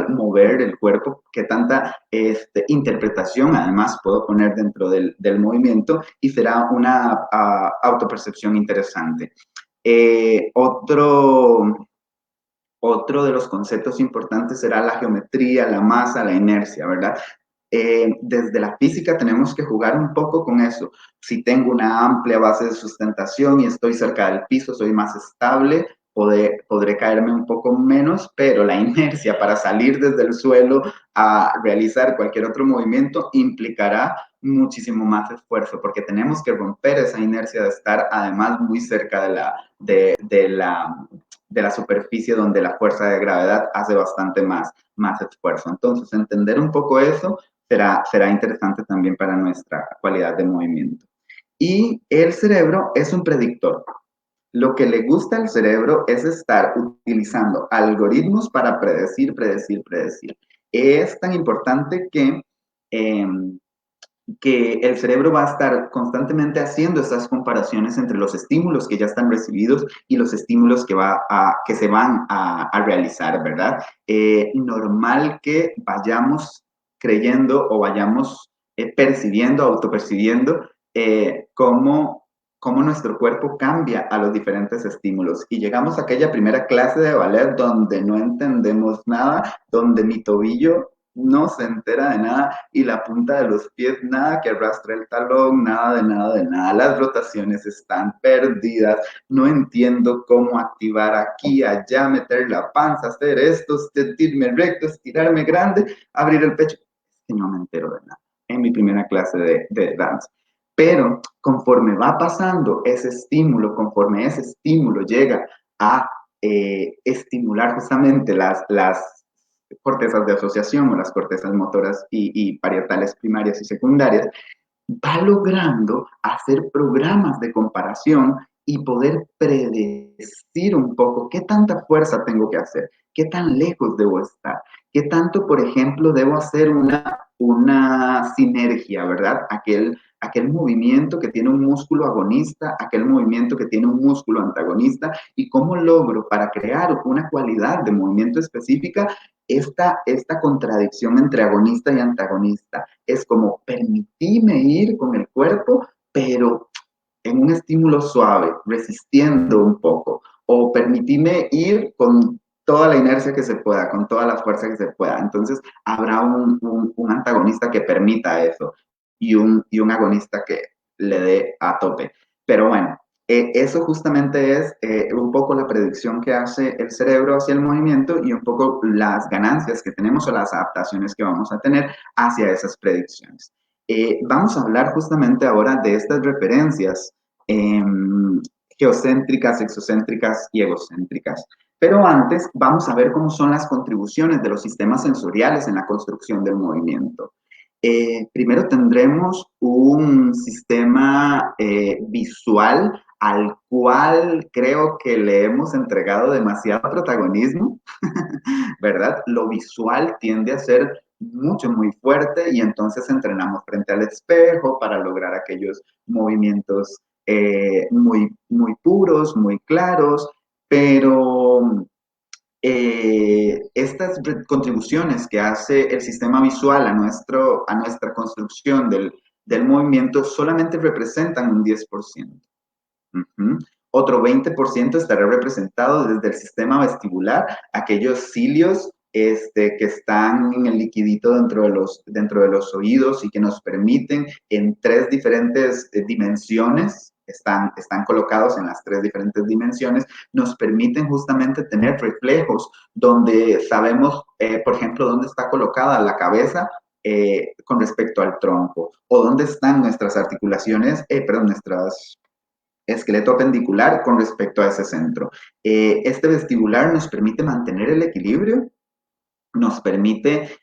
mover el cuerpo, qué tanta interpretación además puedo poner dentro del movimiento, y será una autopercepción interesante. Otro de los conceptos importantes será la geometría, la masa, la inercia, ¿verdad? Desde la física tenemos que jugar un poco con eso. Si tengo una amplia base de sustentación y estoy cerca del piso, soy más estable, podré caerme un poco menos, pero la inercia para salir desde el suelo a realizar cualquier otro movimiento implicará muchísimo más esfuerzo, porque tenemos que romper esa inercia de estar además muy cerca de la superficie donde la fuerza de gravedad hace bastante más esfuerzo. Entonces, entender un poco eso será interesante también para nuestra cualidad de movimiento. Y el cerebro es un predictor. Lo que le gusta al cerebro es estar utilizando algoritmos para predecir. Es tan importante que el cerebro va a estar constantemente haciendo estas comparaciones entre los estímulos que ya están recibidos y los estímulos que se van a realizar, ¿verdad? Normal que vayamos creyendo o vayamos percibiendo, autopercibiendo cómo nuestro cuerpo cambia a los diferentes estímulos. Y llegamos a aquella primera clase de ballet donde no entendemos nada, donde mi tobillo no se entera de nada y la punta de los pies nada que arrastre el talón, nada. Las rotaciones están perdidas, no entiendo cómo activar aquí, allá, meter la panza, hacer esto, sentirme recto, estirarme grande, abrir el pecho. Es que no me entero de nada en mi primera clase de danza. Pero conforme va pasando ese estímulo, conforme ese estímulo llega a estimular justamente las cortezas de asociación o las cortezas motoras y parietales primarias y secundarias, va logrando hacer programas de comparación y poder predecir un poco qué tanta fuerza tengo que hacer, qué tan lejos debo estar, qué tanto, por ejemplo, debo hacer una sinergia, ¿verdad? Aquel movimiento que tiene un músculo agonista, aquel movimiento que tiene un músculo antagonista, y cómo logro para crear una cualidad de movimiento específica esta contradicción entre agonista y antagonista. Es como permitirme ir con el cuerpo, pero en un estímulo suave, resistiendo un poco, o permitirme ir con toda la inercia que se pueda, con toda la fuerza que se pueda. Entonces, habrá un antagonista que permita eso y un agonista que le dé a tope. Pero bueno, Eso justamente es un poco la predicción que hace el cerebro hacia el movimiento y un poco las ganancias que tenemos o las adaptaciones que vamos a tener hacia esas predicciones. Vamos a hablar justamente ahora de estas referencias geocéntricas, exocéntricas y egocéntricas. Pero antes vamos a ver cómo son las contribuciones de los sistemas sensoriales en la construcción del movimiento. Primero tendremos un sistema visual al cual creo que le hemos entregado demasiado protagonismo, ¿verdad? Lo visual tiende a ser mucho, muy fuerte y entonces entrenamos frente al espejo para lograr aquellos movimientos muy, muy puros, muy claros, pero estas contribuciones que hace el sistema visual a nuestra construcción del movimiento solamente representan un 10%. Otro 20% estará representado desde el sistema vestibular, aquellos cilios que están en el liquidito dentro de los oídos y que nos permiten en 3 diferentes dimensiones, están colocados en las 3 diferentes dimensiones, nos permiten justamente tener reflejos donde sabemos, por ejemplo, dónde está colocada la cabeza con respecto al tronco, o dónde están nuestras articulaciones, nuestras esqueleto apendicular con respecto a ese centro. Este vestibular nos permite mantener el equilibrio, nos permite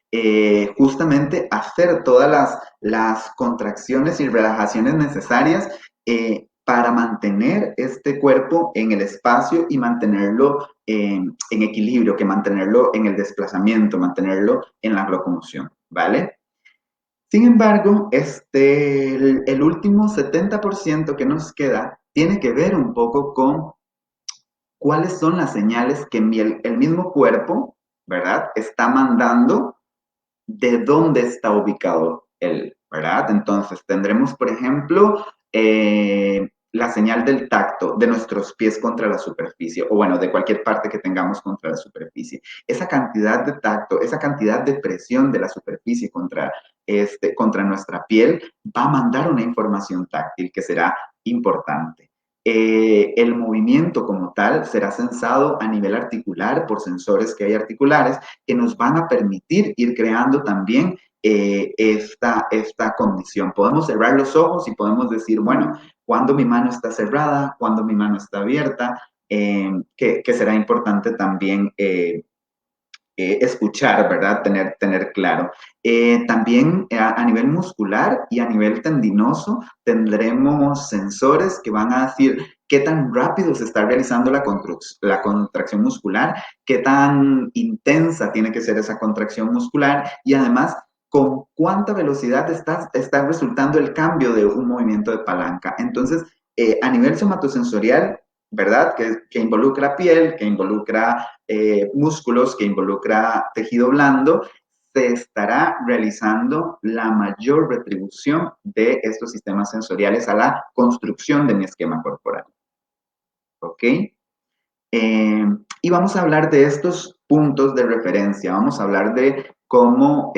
justamente hacer todas las contracciones y relajaciones necesarias para mantener este cuerpo en el espacio y mantenerlo en equilibrio, que mantenerlo en el desplazamiento, mantenerlo en la locomoción, ¿vale? Sin embargo, el último 70% que nos queda tiene que ver un poco con cuáles son las señales que el mismo cuerpo, ¿verdad?, está mandando de dónde está ubicado él, ¿verdad? Entonces, tendremos, por ejemplo, la señal del tacto de nuestros pies contra la superficie, o bueno, de cualquier parte que tengamos contra la superficie. Esa cantidad de tacto, esa cantidad de presión de la superficie contra nuestra piel va a mandar una información táctil que será importante. El movimiento como tal será sensado a nivel articular por sensores que hay articulares que nos van a permitir ir creando también esta condición. Podemos cerrar los ojos y podemos decir, bueno, cuando mi mano está cerrada, cuando mi mano está abierta, que será importante también escuchar, ¿verdad? Tener claro. También a nivel muscular y a nivel tendinoso tendremos sensores que van a decir qué tan rápido se está realizando la contracción muscular, qué tan intensa tiene que ser esa contracción muscular y además con cuánta velocidad está resultando el cambio de un movimiento de palanca. Entonces, a nivel somatosensorial, ¿verdad? Que involucra piel, que involucra músculos, que involucra tejido blando, se estará realizando la mayor retribución de estos sistemas sensoriales a la construcción de mi esquema corporal. ¿Ok? Y vamos a hablar de estos puntos de referencia, vamos a hablar de cómo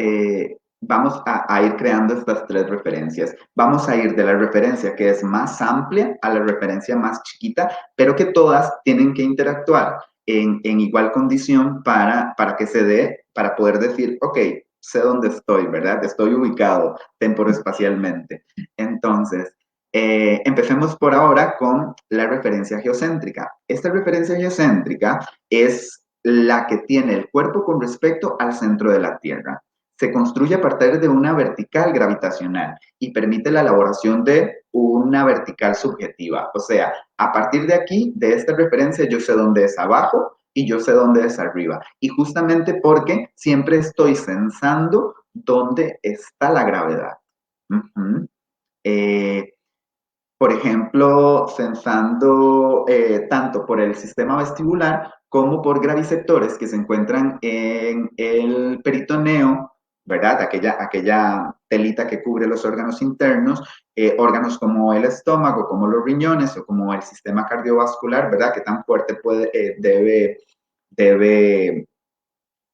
vamos a ir creando estas 3 referencias. Vamos a ir de la referencia que es más amplia a la referencia más chiquita, pero que todas tienen que interactuar en igual condición para que se dé, para poder decir, ok, sé dónde estoy, ¿verdad? Estoy ubicado temporoespacialmente. Entonces, empecemos por ahora con la referencia geocéntrica. Esta referencia geocéntrica es la que tiene el cuerpo con respecto al centro de la Tierra. Se construye a partir de una vertical gravitacional y permite la elaboración de una vertical subjetiva. O sea, a partir de aquí, de esta referencia, yo sé dónde es abajo y yo sé dónde es arriba. Y justamente porque siempre estoy sensando dónde está la gravedad. Por ejemplo, sensando tanto por el sistema vestibular como por graviceptores que se encuentran en el peritoneo, ¿verdad? Aquella telita que cubre los órganos internos, órganos como el estómago, como los riñones o como el sistema cardiovascular, ¿verdad? Que tan fuerte debe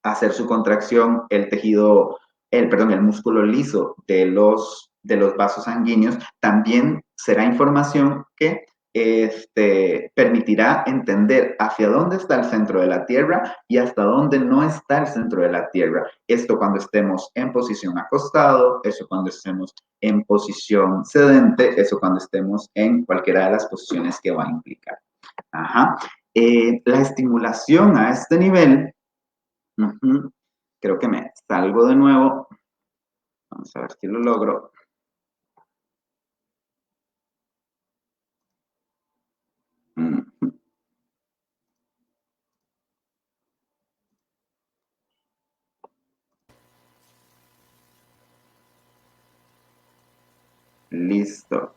hacer su contracción el tejido, el músculo liso de los vasos sanguíneos, también será información que permitirá entender hacia dónde está el centro de la Tierra y hasta dónde no está el centro de la Tierra. Esto cuando estemos en posición acostado, eso cuando estemos en posición sedente, eso cuando estemos en cualquiera de las posiciones que va a implicar. Ajá. La estimulación a este nivel, creo que me salgo de nuevo. Vamos a ver si lo logro. Listo.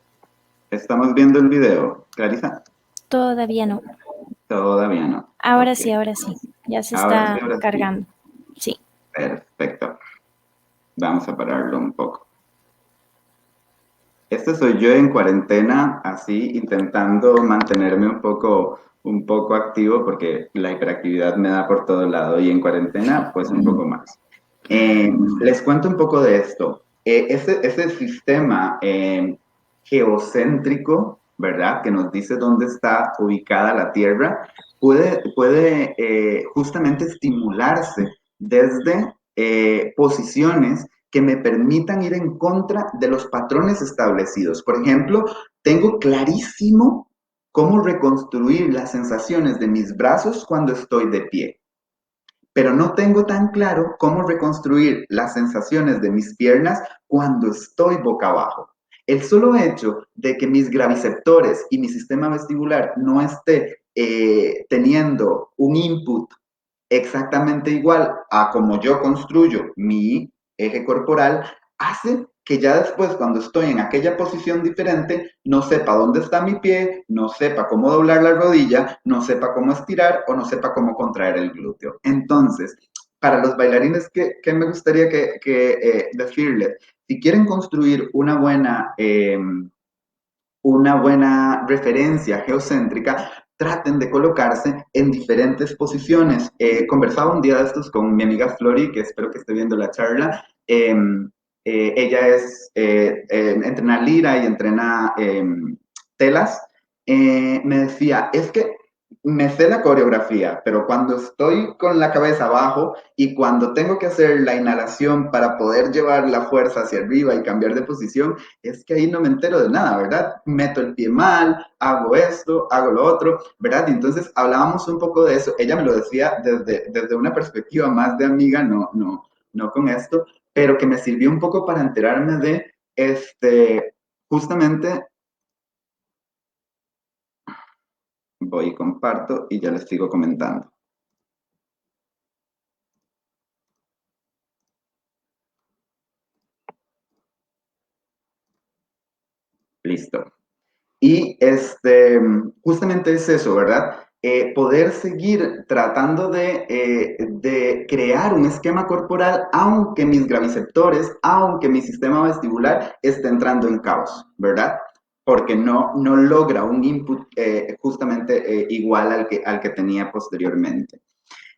¿Estamos viendo el video, Clarisa? Todavía no. Todavía no. Ahora Okay. sí, ahora sí. Ya se Ahora está sí. cargando. Sí. Perfecto. Vamos a pararlo un poco. Este soy yo en cuarentena, así intentando mantenerme un poco activo porque la hiperactividad me da por todo lado y en cuarentena pues un poco más. Les cuento un poco de esto. Ese sistema geocéntrico, ¿verdad? Que nos dice dónde está ubicada la Tierra, puede justamente estimularse desde posiciones que me permitan ir en contra de los patrones establecidos. Por ejemplo, tengo clarísimo cómo reconstruir las sensaciones de mis brazos cuando estoy de pie, pero no tengo tan claro cómo reconstruir las sensaciones de mis piernas cuando estoy boca abajo. El solo hecho de que mis graviceptores y mi sistema vestibular no esté teniendo un input exactamente igual a como yo construyo mi eje corporal, hace que ya después, cuando estoy en aquella posición diferente, no sepa dónde está mi pie, no sepa cómo doblar la rodilla, no sepa cómo estirar o no sepa cómo contraer el glúteo. Entonces, para los bailarines, ¿qué me gustaría decirles? Si quieren construir una buena referencia geocéntrica, traten de colocarse en diferentes posiciones. Conversaba un día de estos con mi amiga Flori, que espero que esté viendo la charla. Ella entrena lira y entrena telas. Me decía, es que me sé la coreografía, pero cuando estoy con la cabeza abajo y cuando tengo que hacer la inhalación para poder llevar la fuerza hacia arriba y cambiar de posición, es que ahí no me entero de nada, ¿verdad? Meto el pie mal, hago esto, hago lo otro, ¿verdad? Y entonces hablábamos un poco de eso. Ella me lo decía desde una perspectiva más de amiga, no con esto, pero que me sirvió un poco para enterarme de, justamente, voy y comparto y ya les sigo comentando. Listo. Y justamente es eso, ¿verdad? Poder seguir tratando de crear un esquema corporal, aunque mis graviceptores, aunque mi sistema vestibular esté entrando en caos, ¿verdad? Porque no logra un input justamente igual al que tenía posteriormente.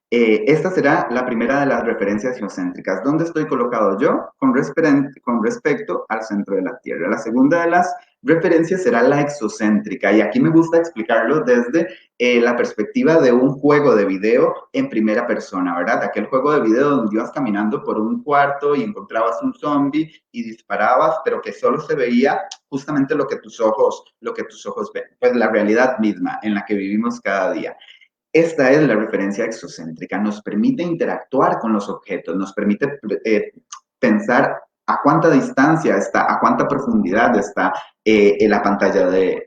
Esta será la primera de las referencias geocéntricas. ¿Dónde estoy colocado yo con respecto al centro de la Tierra? La segunda de las referencias será la exocéntrica. Y aquí me gusta explicarlo desde la perspectiva de un juego de video en primera persona, ¿verdad? Aquel juego de video donde ibas caminando por un cuarto y encontrabas un zombie y disparabas, pero que solo se veía justamente lo que tus ojos ven. Pues la realidad misma en la que vivimos cada día. Esta es la referencia exocéntrica, nos permite interactuar con los objetos, nos permite pensar a cuánta distancia está, a cuánta profundidad está en la pantalla de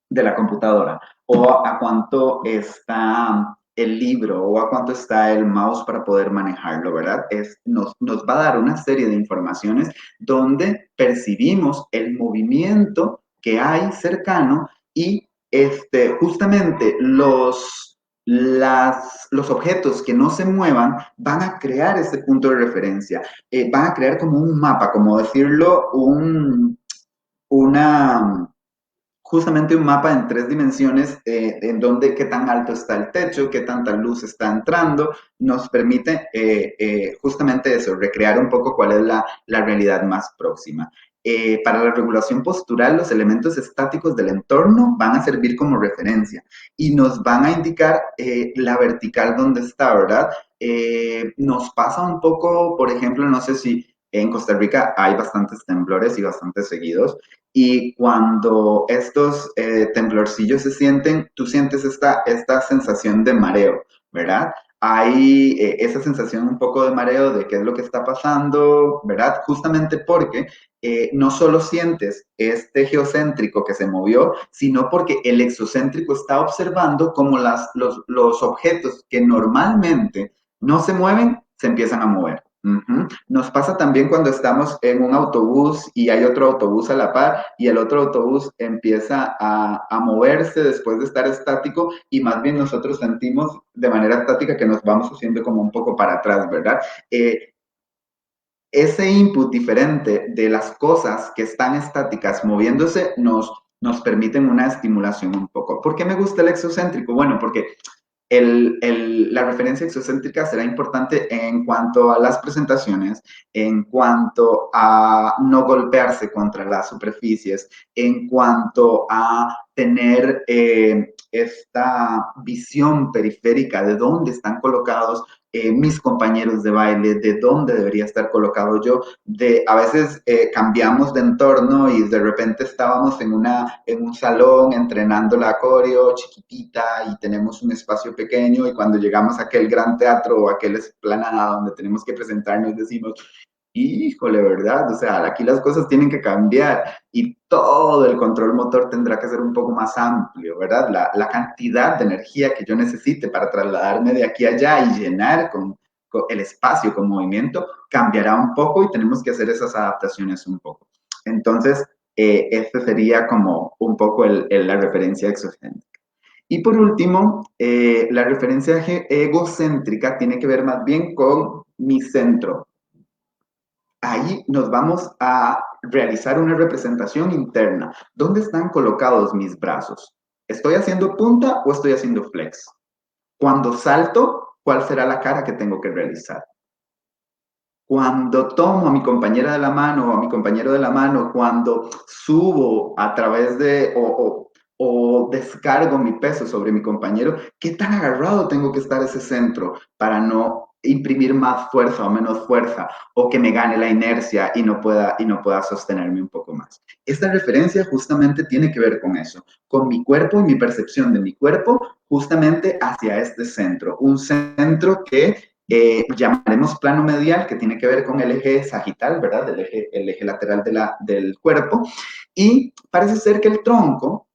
la computadora, o a cuánto está el libro, o a cuánto está el mouse para poder manejarlo, ¿verdad? Nos va a dar una serie de informaciones donde percibimos el movimiento que hay cercano y justamente los objetos que no se muevan van a crear ese punto de referencia, van a crear como un mapa, como decirlo, justamente un mapa en 3 dimensiones en donde qué tan alto está el techo, qué tanta luz está entrando, nos permite justamente eso, recrear un poco cuál es la realidad más próxima. para la regulación postural, los elementos estáticos del entorno van a servir como referencia y nos van a indicar la vertical donde está, ¿verdad? Nos pasa un poco, por ejemplo, no sé si en Costa Rica hay bastantes temblores y bastantes seguidos, y cuando estos temblorcillos se sienten, tú sientes esta sensación de mareo, ¿verdad? Hay esa sensación un poco de mareo de qué es lo que está pasando, ¿verdad? Justamente porque no solo sientes este geocéntrico que se movió, sino porque el exocéntrico está observando cómo los objetos que normalmente no se mueven, se empiezan a mover. Nos pasa también cuando estamos en un autobús y hay otro autobús a la par y el otro autobús empieza a moverse después de estar estático y más bien nosotros sentimos de manera estática que nos vamos haciendo como un poco para atrás, ¿verdad? Ese input diferente de las cosas que están estáticas moviéndose nos permiten una estimulación un poco. ¿Por qué me gusta el exocéntrico? Bueno, porque la referencia exocéntrica será importante en cuanto a las presentaciones, en cuanto a no golpearse contra las superficies, en cuanto a tener esta visión periférica de dónde están colocados mis compañeros de baile, de dónde debería estar colocado yo. A veces cambiamos de entorno y de repente estábamos en un salón entrenando la coreo chiquitita y tenemos un espacio pequeño y cuando llegamos a aquel gran teatro o aquel esplanada donde tenemos que presentarnos decimos, híjole, ¿verdad? O sea, aquí las cosas tienen que cambiar y todo el control motor tendrá que ser un poco más amplio, ¿verdad? La cantidad de energía que yo necesite para trasladarme de aquí a allá y llenar con el espacio con movimiento cambiará un poco y tenemos que hacer esas adaptaciones un poco. Entonces, este sería como un poco la referencia exocéntrica. Y por último, la referencia egocéntrica tiene que ver más bien con mi centro. Ahí nos vamos a realizar una representación interna. ¿Dónde están colocados mis brazos? ¿Estoy haciendo punta o estoy haciendo flex? Cuando salto, ¿cuál será la cara que tengo que realizar? Cuando tomo a mi compañera de la mano o a mi compañero de la mano, cuando subo a través de o descargo mi peso sobre mi compañero, ¿qué tan agarrado tengo que estar ese centro para no imprimir más fuerza o menos fuerza o que me gane la inercia y no pueda sostenerme un poco más? Esta referencia justamente tiene que ver con eso, con mi cuerpo y mi percepción de mi cuerpo justamente hacia este centro, un centro que llamaremos plano medial, que tiene que ver con el eje sagital, ¿verdad? El eje lateral del cuerpo. Y parece ser que el tronco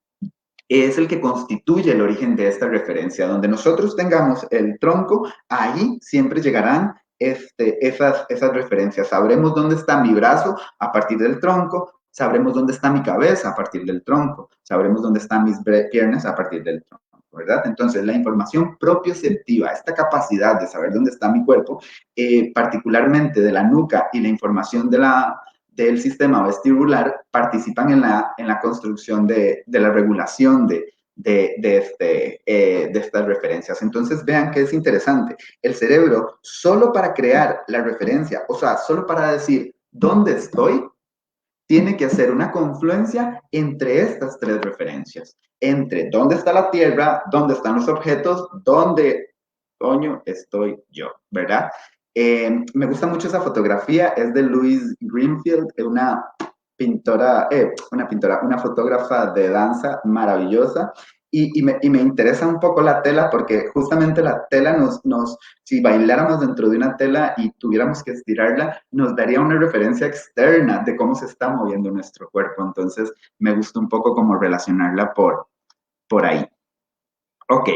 es el que constituye el origen de esta referencia. Donde nosotros tengamos el tronco, ahí siempre llegarán esas referencias. Sabremos dónde está mi brazo a partir del tronco, sabremos dónde está mi cabeza a partir del tronco, sabremos dónde están mis piernas a partir del tronco, ¿verdad? Entonces, la información propioceptiva, esta capacidad de saber dónde está mi cuerpo, particularmente de la nuca y la información del sistema vestibular, participan en la construcción de la regulación de estas referencias. Entonces, vean que es interesante. El cerebro, solo para crear la referencia, o sea, solo para decir dónde estoy, tiene que hacer una confluencia entre estas tres referencias. Entre dónde está la Tierra, dónde están los objetos, dónde, coño, estoy yo, ¿verdad? Me gusta mucho esa fotografía, es de Louise Greenfield, una fotógrafa de danza maravillosa. Y me interesa un poco la tela porque justamente la tela si bailáramos dentro de una tela y tuviéramos que estirarla, nos daría una referencia externa de cómo se está moviendo nuestro cuerpo. Entonces, me gusta un poco como relacionarla por ahí. Ok.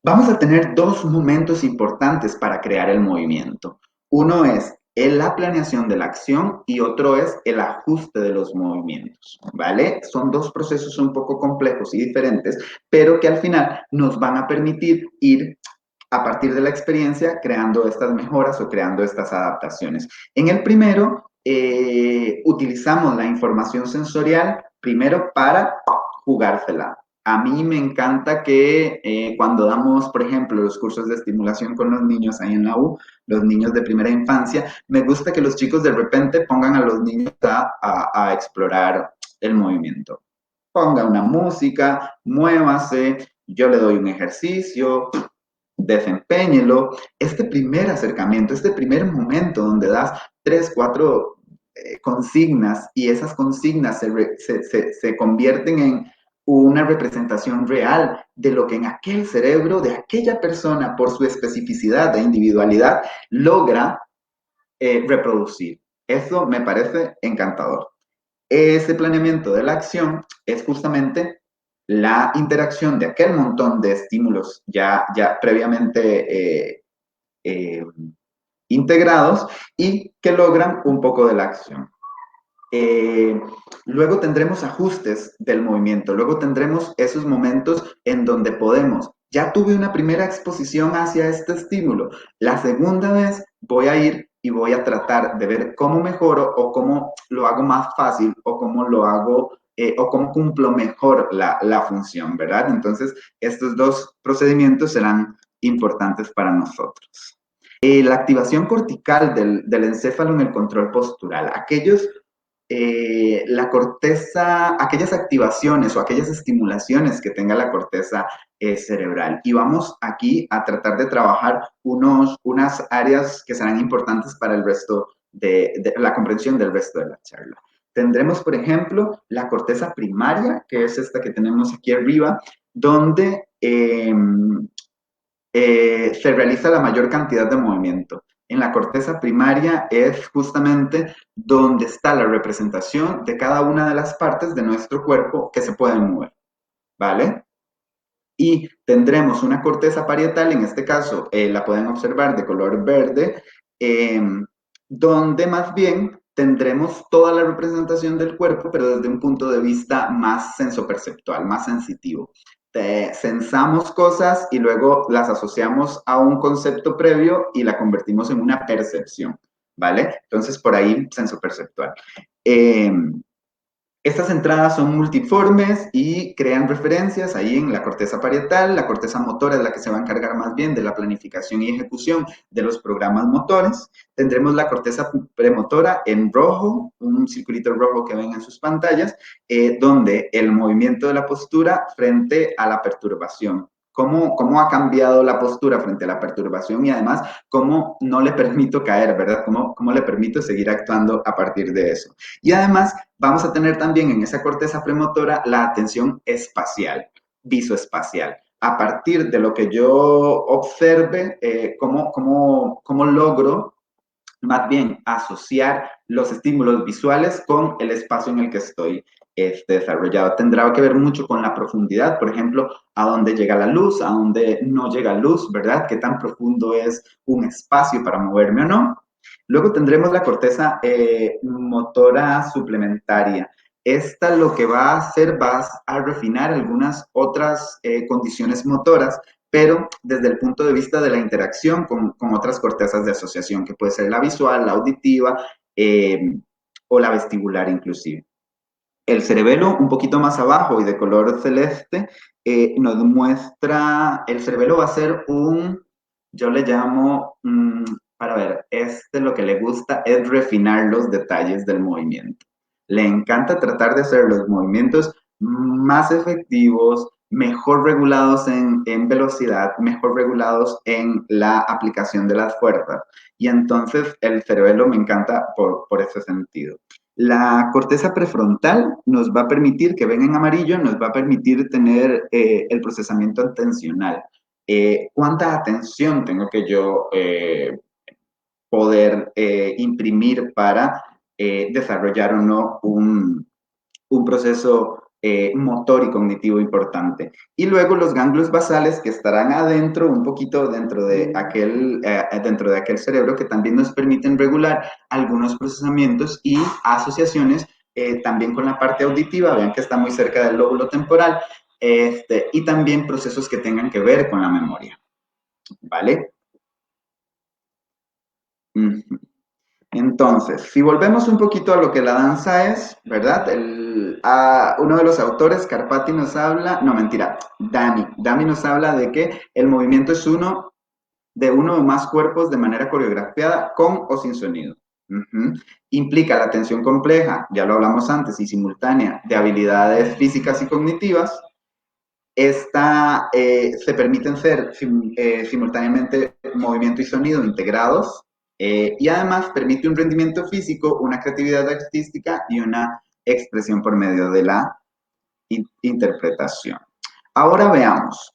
Vamos a tener dos momentos importantes para crear el movimiento. Uno es la planeación de la acción y otro es el ajuste de los movimientos, ¿vale? Son dos procesos un poco complejos y diferentes, pero que al final nos van a permitir ir a partir de la experiencia creando estas mejoras o creando estas adaptaciones. En el primero, utilizamos la información sensorial primero para jugársela A mí me encanta que cuando damos, por ejemplo, los cursos de estimulación con los niños ahí en la U, los niños de primera infancia, me gusta que los chicos de repente pongan a los niños a explorar el movimiento. Ponga una música, muévase, yo le doy un ejercicio, desempeñelo. Este primer acercamiento, este primer momento donde das 3, 4 consignas y esas consignas se convierten en una representación real de lo que en aquel cerebro de aquella persona, por su especificidad e individualidad, logra reproducir. Eso me parece encantador. Ese planeamiento de la acción es justamente la interacción de aquel montón de estímulos ya previamente integrados y que logran un poco de la acción. Luego tendremos ajustes del movimiento, luego tendremos esos momentos en donde podemos, ya tuve una primera exposición hacia este estímulo, la segunda vez voy a ir y voy a tratar de ver cómo mejoro o cómo lo hago más fácil o cómo lo hago o cómo cumplo mejor la función, ¿verdad? Entonces, estos dos procedimientos serán importantes para nosotros. La activación cortical del encéfalo en el control postural, la corteza, aquellas activaciones o aquellas estimulaciones que tenga la corteza cerebral. Y vamos aquí a tratar de trabajar unas áreas que serán importantes para el resto de la comprensión del resto de la charla. Tendremos, por ejemplo, la corteza primaria, que es esta que tenemos aquí arriba, donde se realiza la mayor cantidad de movimiento. En la corteza primaria es justamente donde está la representación de cada una de las partes de nuestro cuerpo que se pueden mover, ¿vale? Y tendremos una corteza parietal, en este caso la pueden observar de color verde, donde más bien tendremos toda la representación del cuerpo, pero desde un punto de vista más sensoperceptual, más sensitivo. Sensamos cosas y luego las asociamos a un concepto previo y la convertimos en una percepción, ¿vale? Entonces, por ahí, sensoperceptual. Estas entradas son multiformes y crean referencias ahí en la corteza parietal. La corteza motora es la que se va a encargar más bien de la planificación y ejecución de los programas motores. Tendremos la corteza premotora en rojo, un circulito rojo que ven en sus pantallas, donde el movimiento de la postura frente a la perturbación. ¿Cómo ha cambiado la postura frente a la perturbación y además cómo no le permito caer, ¿verdad? ¿Cómo le permito seguir actuando a partir de eso? Y además vamos a tener también en esa corteza premotora la atención espacial, visoespacial. A partir de lo que yo observe, cómo logro más bien asociar los estímulos visuales con el espacio en el que estoy desarrollado. Tendrá que ver mucho con la profundidad, por ejemplo, a dónde llega la luz, a dónde no llega luz, ¿verdad? Qué tan profundo es un espacio para moverme o no. Luego tendremos la corteza motora suplementaria. Esta lo que va a hacer, va a refinar algunas otras condiciones motoras, pero desde el punto de vista de la interacción con otras cortezas de asociación, que puede ser la visual, la auditiva o la vestibular inclusive. El cerebelo, un poquito más abajo y de color celeste, nos muestra, el cerebelo va a ser yo le llamo, para ver, lo que le gusta es refinar los detalles del movimiento. Le encanta tratar de hacer los movimientos más efectivos, mejor regulados en velocidad, mejor regulados en la aplicación de las fuerzas. Y entonces el cerebelo me encanta por ese sentido. La corteza prefrontal nos va a permitir, que ven en amarillo, nos va a permitir tener el procesamiento atencional. ¿Cuánta atención tengo que yo poder imprimir para desarrollar o no un proceso motor y cognitivo importante? Y luego los ganglios basales que estarán adentro, un poquito dentro de aquel cerebro, que también nos permiten regular algunos procesamientos y asociaciones también con la parte auditiva, vean que está muy cerca del lóbulo temporal, y también procesos que tengan que ver con la memoria, ¿vale? Entonces, si volvemos un poquito a lo que la danza es, ¿verdad? uno de los autores, Carpati, nos habla, no mentira, Dami nos habla de que el movimiento es uno de uno o más cuerpos de manera coreografiada con o sin sonido. Implica la atención compleja, ya lo hablamos antes, y simultánea de habilidades físicas y cognitivas. Se permiten ser simultáneamente movimiento y sonido integrados, y además permite un rendimiento físico, una creatividad artística y una expresión por medio de la interpretación. Ahora veamos.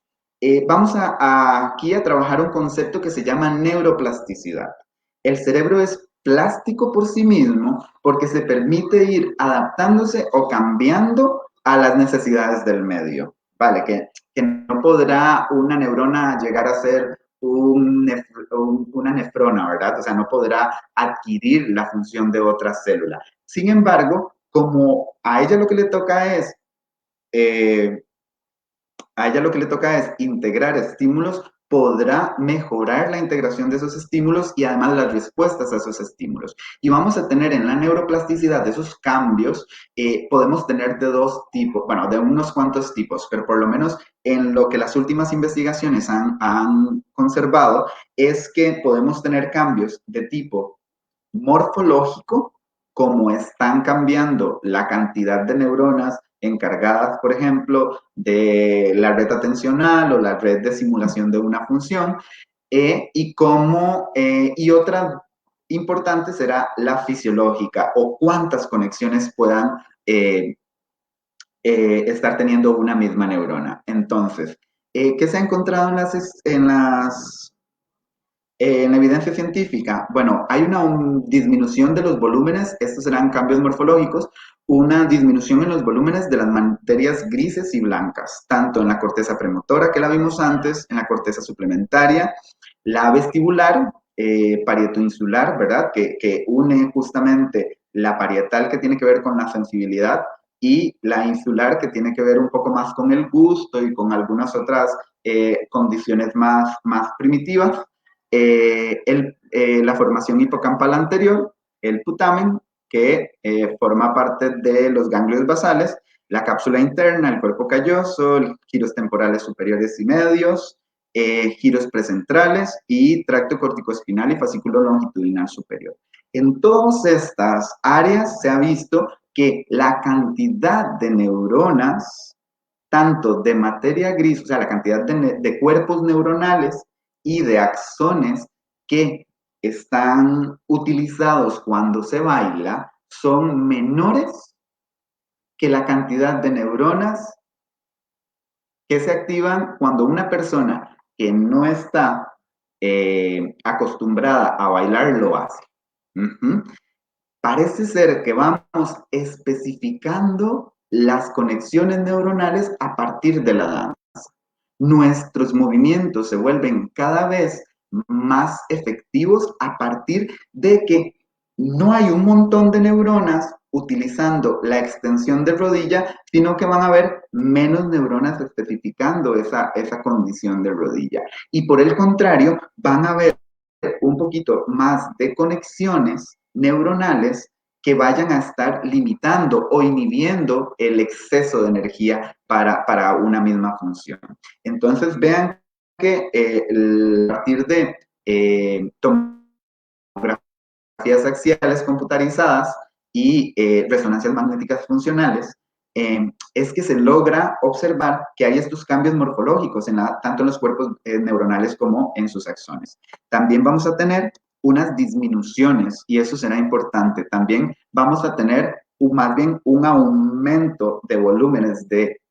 Vamos aquí a trabajar un concepto que se llama neuroplasticidad. El cerebro es plástico por sí mismo porque se permite ir adaptándose o cambiando a las necesidades del medio. Vale, que no podrá una neurona llegar a ser una nefrona, ¿verdad? O sea, no podrá adquirir la función de otra célula. Sin embargo, como a ella lo que le toca es integrar estímulos, podrá mejorar la integración de esos estímulos y además las respuestas a esos estímulos. Y vamos a tener en la neuroplasticidad de esos cambios, podemos tener de dos tipos, bueno, de unos cuantos tipos, pero por lo menos en lo que las últimas investigaciones han conservado es que podemos tener cambios de tipo morfológico, como están cambiando la cantidad de neuronas encargadas, por ejemplo, de la red atencional o la red de simulación de una función, y otra importante será la fisiológica, o cuántas conexiones puedan estar teniendo una misma neurona. Entonces, ¿qué se ha encontrado en la evidencia científica? Bueno, hay una disminución de los volúmenes, estos serán cambios morfológicos, una disminución en los volúmenes de las materias grises y blancas, tanto en la corteza premotora, que la vimos antes, en la corteza suplementaria, la vestibular, parietoinsular, ¿verdad? Que une justamente la parietal, que tiene que ver con la sensibilidad, y la insular, que tiene que ver un poco más con el gusto y con algunas otras condiciones más primitivas. La formación hipocampal anterior, el putamen, que forma parte de los ganglios basales, la cápsula interna, el cuerpo calloso, giros temporales superiores y medios, giros precentrales y tracto corticoespinal y fascículo longitudinal superior. En todas estas áreas se ha visto que la cantidad de neuronas, tanto de materia gris, o sea, la cantidad de cuerpos neuronales y de axones que están utilizados cuando se baila, son menores que la cantidad de neuronas que se activan cuando una persona que no está acostumbrada a bailar lo hace. Parece ser que vamos especificando las conexiones neuronales a partir de la danza. Nuestros movimientos se vuelven cada vez más efectivos a partir de que no hay un montón de neuronas utilizando la extensión de rodilla, sino que van a haber menos neuronas especificando esa condición de rodilla. Y por el contrario, van a haber un poquito más de conexiones neuronales que vayan a estar limitando o inhibiendo el exceso de energía para una misma función. Entonces, vean que a partir de tomografías axiales computarizadas y resonancias magnéticas funcionales, es que se logra observar que hay estos cambios morfológicos tanto en los cuerpos neuronales como en sus axones. También vamos a tener unas disminuciones, y eso será importante. También vamos a tener más bien un aumento de volúmenes de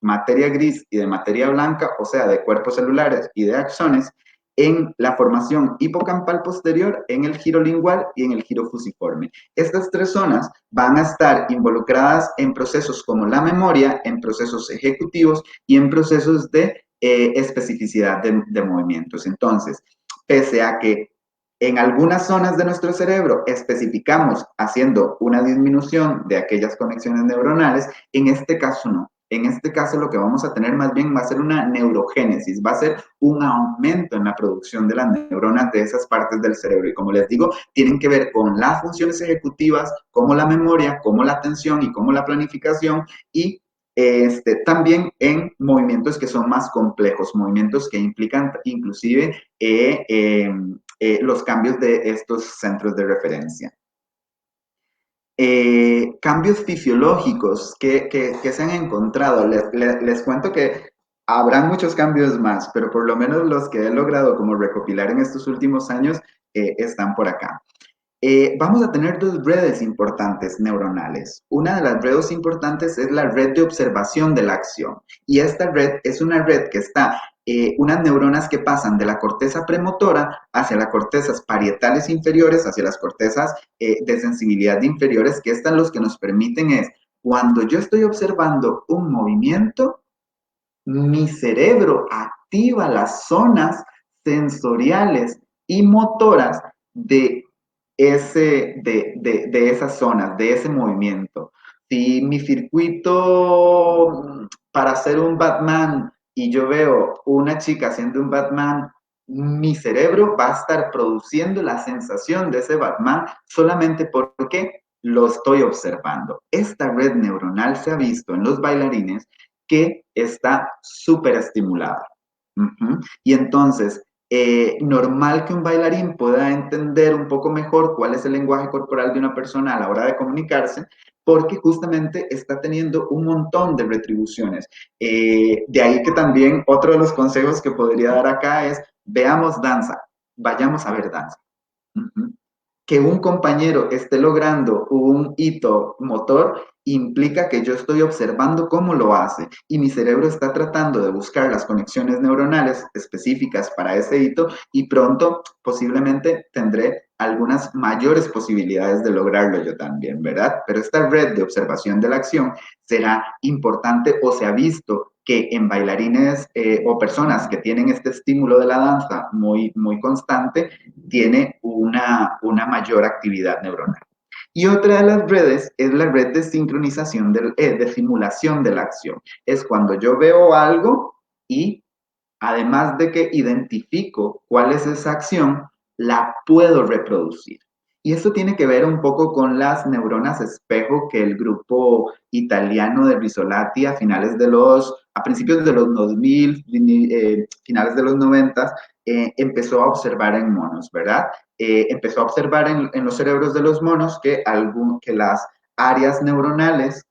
materia gris y de materia blanca, o sea, de cuerpos celulares y de axones, en la formación hipocampal posterior, en el giro lingual y en el giro fusiforme. Estas tres zonas van a estar involucradas en procesos como la memoria, en procesos ejecutivos y en procesos de especificidad de movimientos. Entonces, pese a que en algunas zonas de nuestro cerebro especificamos haciendo una disminución de aquellas conexiones neuronales, en este caso no. En este caso, lo que vamos a tener más bien va a ser una neurogénesis, va a ser un aumento en la producción de las neuronas de esas partes del cerebro. Y como les digo, tienen que ver con las funciones ejecutivas, como la memoria, como la atención y como la planificación, y también en movimientos que son más complejos, movimientos que implican inclusive los cambios de estos centros de referencia. Cambios fisiológicos que se han encontrado. Les cuento que habrán muchos cambios más, pero por lo menos los que he logrado como recopilar en estos últimos años están por acá. Vamos a tener dos redes importantes neuronales. Una de las redes importantes es la red de observación de la acción. Y esta red es una red que está, unas neuronas que pasan de la corteza premotora hacia las cortezas parietales inferiores, hacia las cortezas de sensibilidad inferiores, que están los que nos permiten es, cuando yo estoy observando un movimiento, mi cerebro activa las zonas sensoriales y motoras de esas zonas, de ese movimiento. Si mi circuito para hacer un Batman y yo veo una chica haciendo un Batman, mi cerebro va a estar produciendo la sensación de ese Batman solamente porque lo estoy observando. Esta red neuronal se ha visto en los bailarines que está súper estimulada. Y entonces, normal que un bailarín pueda entender un poco mejor cuál es el lenguaje corporal de una persona a la hora de comunicarse, porque justamente está teniendo un montón de retribuciones. De ahí que también otro de los consejos que podría dar acá es, veamos danza, vayamos a ver danza. Que un compañero esté logrando un hito motor implica que yo estoy observando cómo lo hace y mi cerebro está tratando de buscar las conexiones neuronales específicas para ese hito y pronto posiblemente tendré algunas mayores posibilidades de lograrlo yo también, ¿verdad? Pero esta red de observación de la acción será importante o se ha visto que en bailarines o personas que tienen este estímulo de la danza muy, muy constante, tiene una mayor actividad neuronal. Y otra de las redes es la red de sincronización, de simulación de la acción. Es cuando yo veo algo y además de que identifico cuál es esa acción, la puedo reproducir. Y esto tiene que ver un poco con las neuronas espejo que el grupo italiano de Rizzolatti a principios de los 2000, finales de los 90, empezó a observar en monos, ¿verdad? Empezó a observar en los cerebros de los monos que las áreas neuronales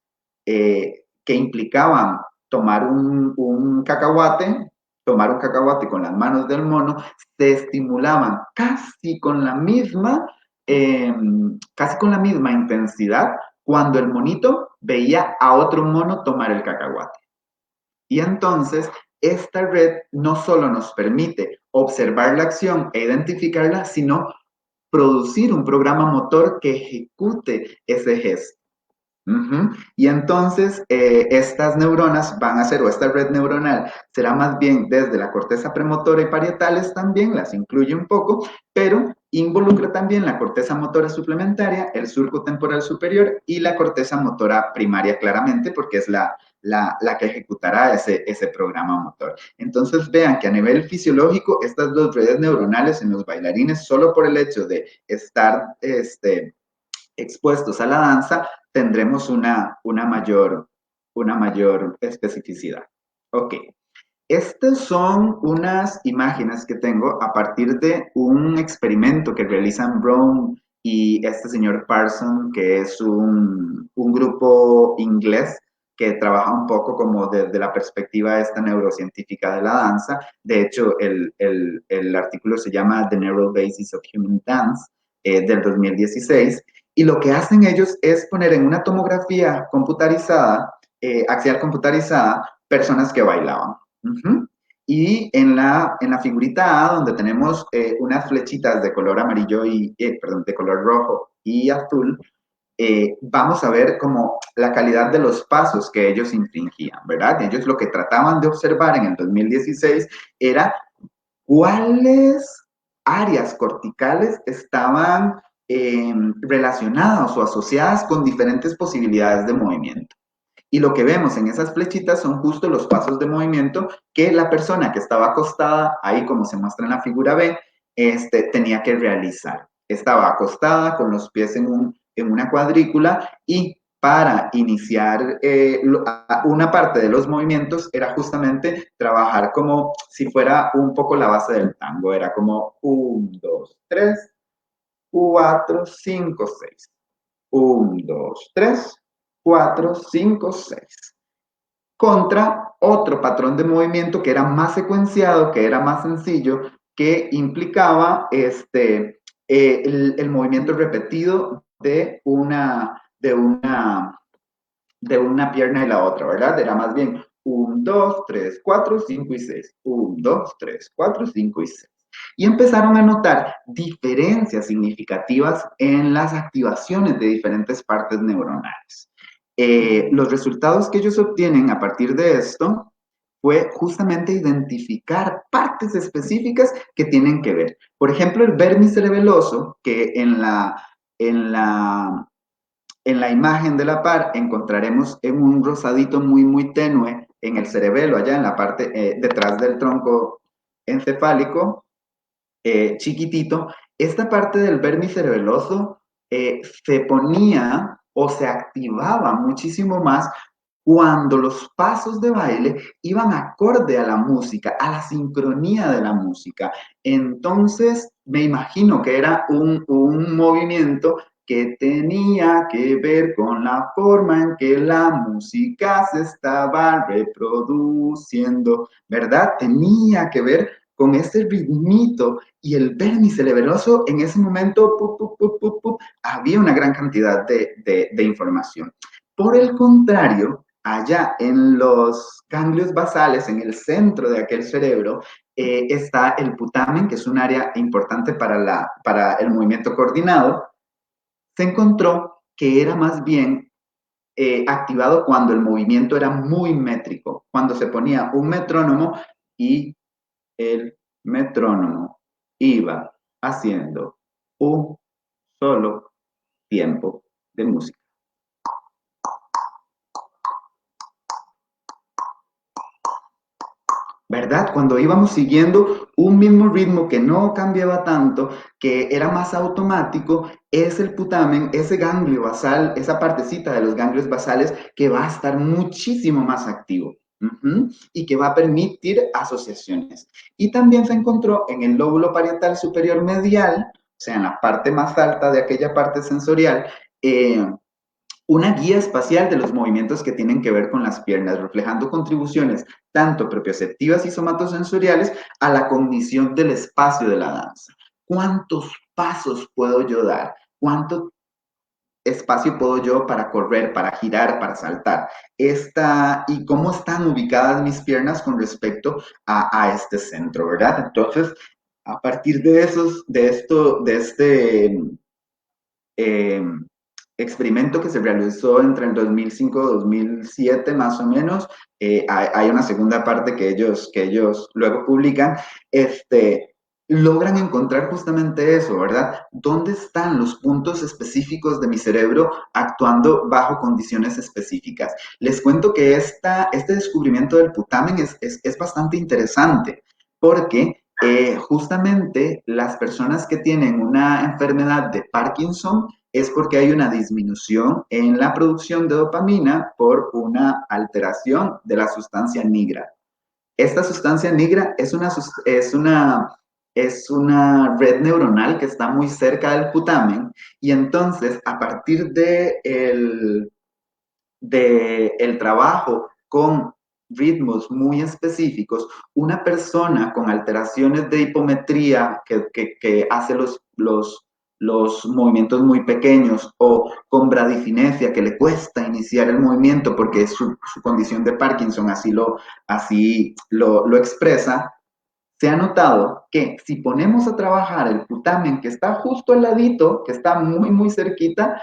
que implicaban tomar un cacahuate con las manos del mono, se estimulaban casi con la misma intensidad cuando el monito veía a otro mono tomar el cacahuate. Y entonces, esta red no solo nos permite observar la acción e identificarla, sino producir un programa motor que ejecute ese gesto. Y entonces estas neuronas van a ser, o esta red neuronal será más bien desde la corteza premotora y parietales también, las incluye un poco, pero involucra también la corteza motora suplementaria, el surco temporal superior y la corteza motora primaria claramente, porque es la que ejecutará ese programa motor. Entonces vean que a nivel fisiológico, estas dos redes neuronales en los bailarines, solo por el hecho de estar expuestos a la danza, tendremos una mayor especificidad. Ok. Estas son unas imágenes que tengo a partir de un experimento que realizan Brown y este señor Parson, que es un grupo inglés que trabaja un poco como desde la perspectiva esta neurocientífica de la danza. De hecho, el artículo se llama The Neural Basis of Human Dance, del 2016. Y lo que hacen ellos es poner en una tomografía computarizada, axial computarizada, personas que bailaban. Y en la figurita A, donde tenemos unas flechitas de color amarillo de color rojo y azul, vamos a ver como la calidad de los pasos que ellos infringían, ¿verdad? Ellos lo que trataban de observar en el 2016 era cuáles áreas corticales estaban relacionadas o asociadas con diferentes posibilidades de movimiento. Y lo que vemos en esas flechitas son justo los pasos de movimiento que la persona que estaba acostada, ahí como se muestra en la figura B, tenía que realizar. Estaba acostada con los pies en una cuadrícula y para iniciar una parte de los movimientos era justamente trabajar como si fuera un poco la base del tango. Era como 1, 2, 3, 4, 5, 6. 1, 2, 3, 4, 5, 6. Contra otro patrón de movimiento que era más secuenciado, que era más sencillo, que implicaba el movimiento repetido de una pierna y la otra, ¿verdad? Era más bien 1, 2, 3, 4, 5 y 6. 1, 2, 3, 4, 5 y 6. Y empezaron a notar diferencias significativas en las activaciones de diferentes partes neuronales. Los resultados que ellos obtienen a partir de esto fue justamente identificar partes específicas que tienen que ver. Por ejemplo, el vermicerebeloso, que en la imagen de la par encontraremos en un rosadito muy tenue en el cerebelo, allá en la parte detrás del tronco encefálico, chiquitito. Esta parte del vermicerebeloso se ponía o se activaba muchísimo más cuando los pasos de baile iban acorde a la música, a la sincronía de la música. Entonces, me imagino que era un movimiento que tenía que ver con la forma en que la música se estaba reproduciendo, ¿verdad? Tenía que ver con ese ritmito y el vermicerebeloso en ese momento había una gran cantidad de información. Por el contrario, allá en los ganglios basales, en el centro de aquel cerebro, está el putamen, que es un área importante para el movimiento coordinado. Se encontró que era más bien activado cuando el movimiento era muy métrico, cuando se ponía un metrónomo y el metrónomo iba haciendo un solo tiempo de música. ¿Verdad? Cuando íbamos siguiendo un mismo ritmo que no cambiaba tanto, que era más automático, es el putamen, ese ganglio basal, esa partecita de los ganglios basales que va a estar muchísimo más activo. Y que va a permitir asociaciones. Y también se encontró en el lóbulo parietal superior medial, o sea, en la parte más alta de aquella parte sensorial, una guía espacial de los movimientos que tienen que ver con las piernas, reflejando contribuciones tanto propioceptivas y somatosensoriales a la cognición del espacio de la danza. ¿Cuántos pasos puedo yo dar? ¿Cuánto espacio puedo yo para correr, para girar, para saltar? ¿Y cómo están ubicadas mis piernas con respecto a este centro, verdad? Entonces, a partir de este experimento que se realizó entre el 2005 y 2007 más o menos, hay una segunda parte que ellos luego publican, logran encontrar justamente eso, ¿verdad? ¿Dónde están los puntos específicos de mi cerebro actuando bajo condiciones específicas? Les cuento que este descubrimiento del putamen es bastante interesante porque justamente las personas que tienen una enfermedad de Parkinson es porque hay una disminución en la producción de dopamina por una alteración de la sustancia nigra. Esta sustancia nigra es una red neuronal que está muy cerca del putamen y entonces a partir del trabajo con ritmos muy específicos, una persona con alteraciones de hipometría que hace los movimientos muy pequeños o con bradifinesia que le cuesta iniciar el movimiento porque es su condición de Parkinson así lo expresa, se ha notado que si ponemos a trabajar el putamen que está justo al ladito, que está muy cerquita,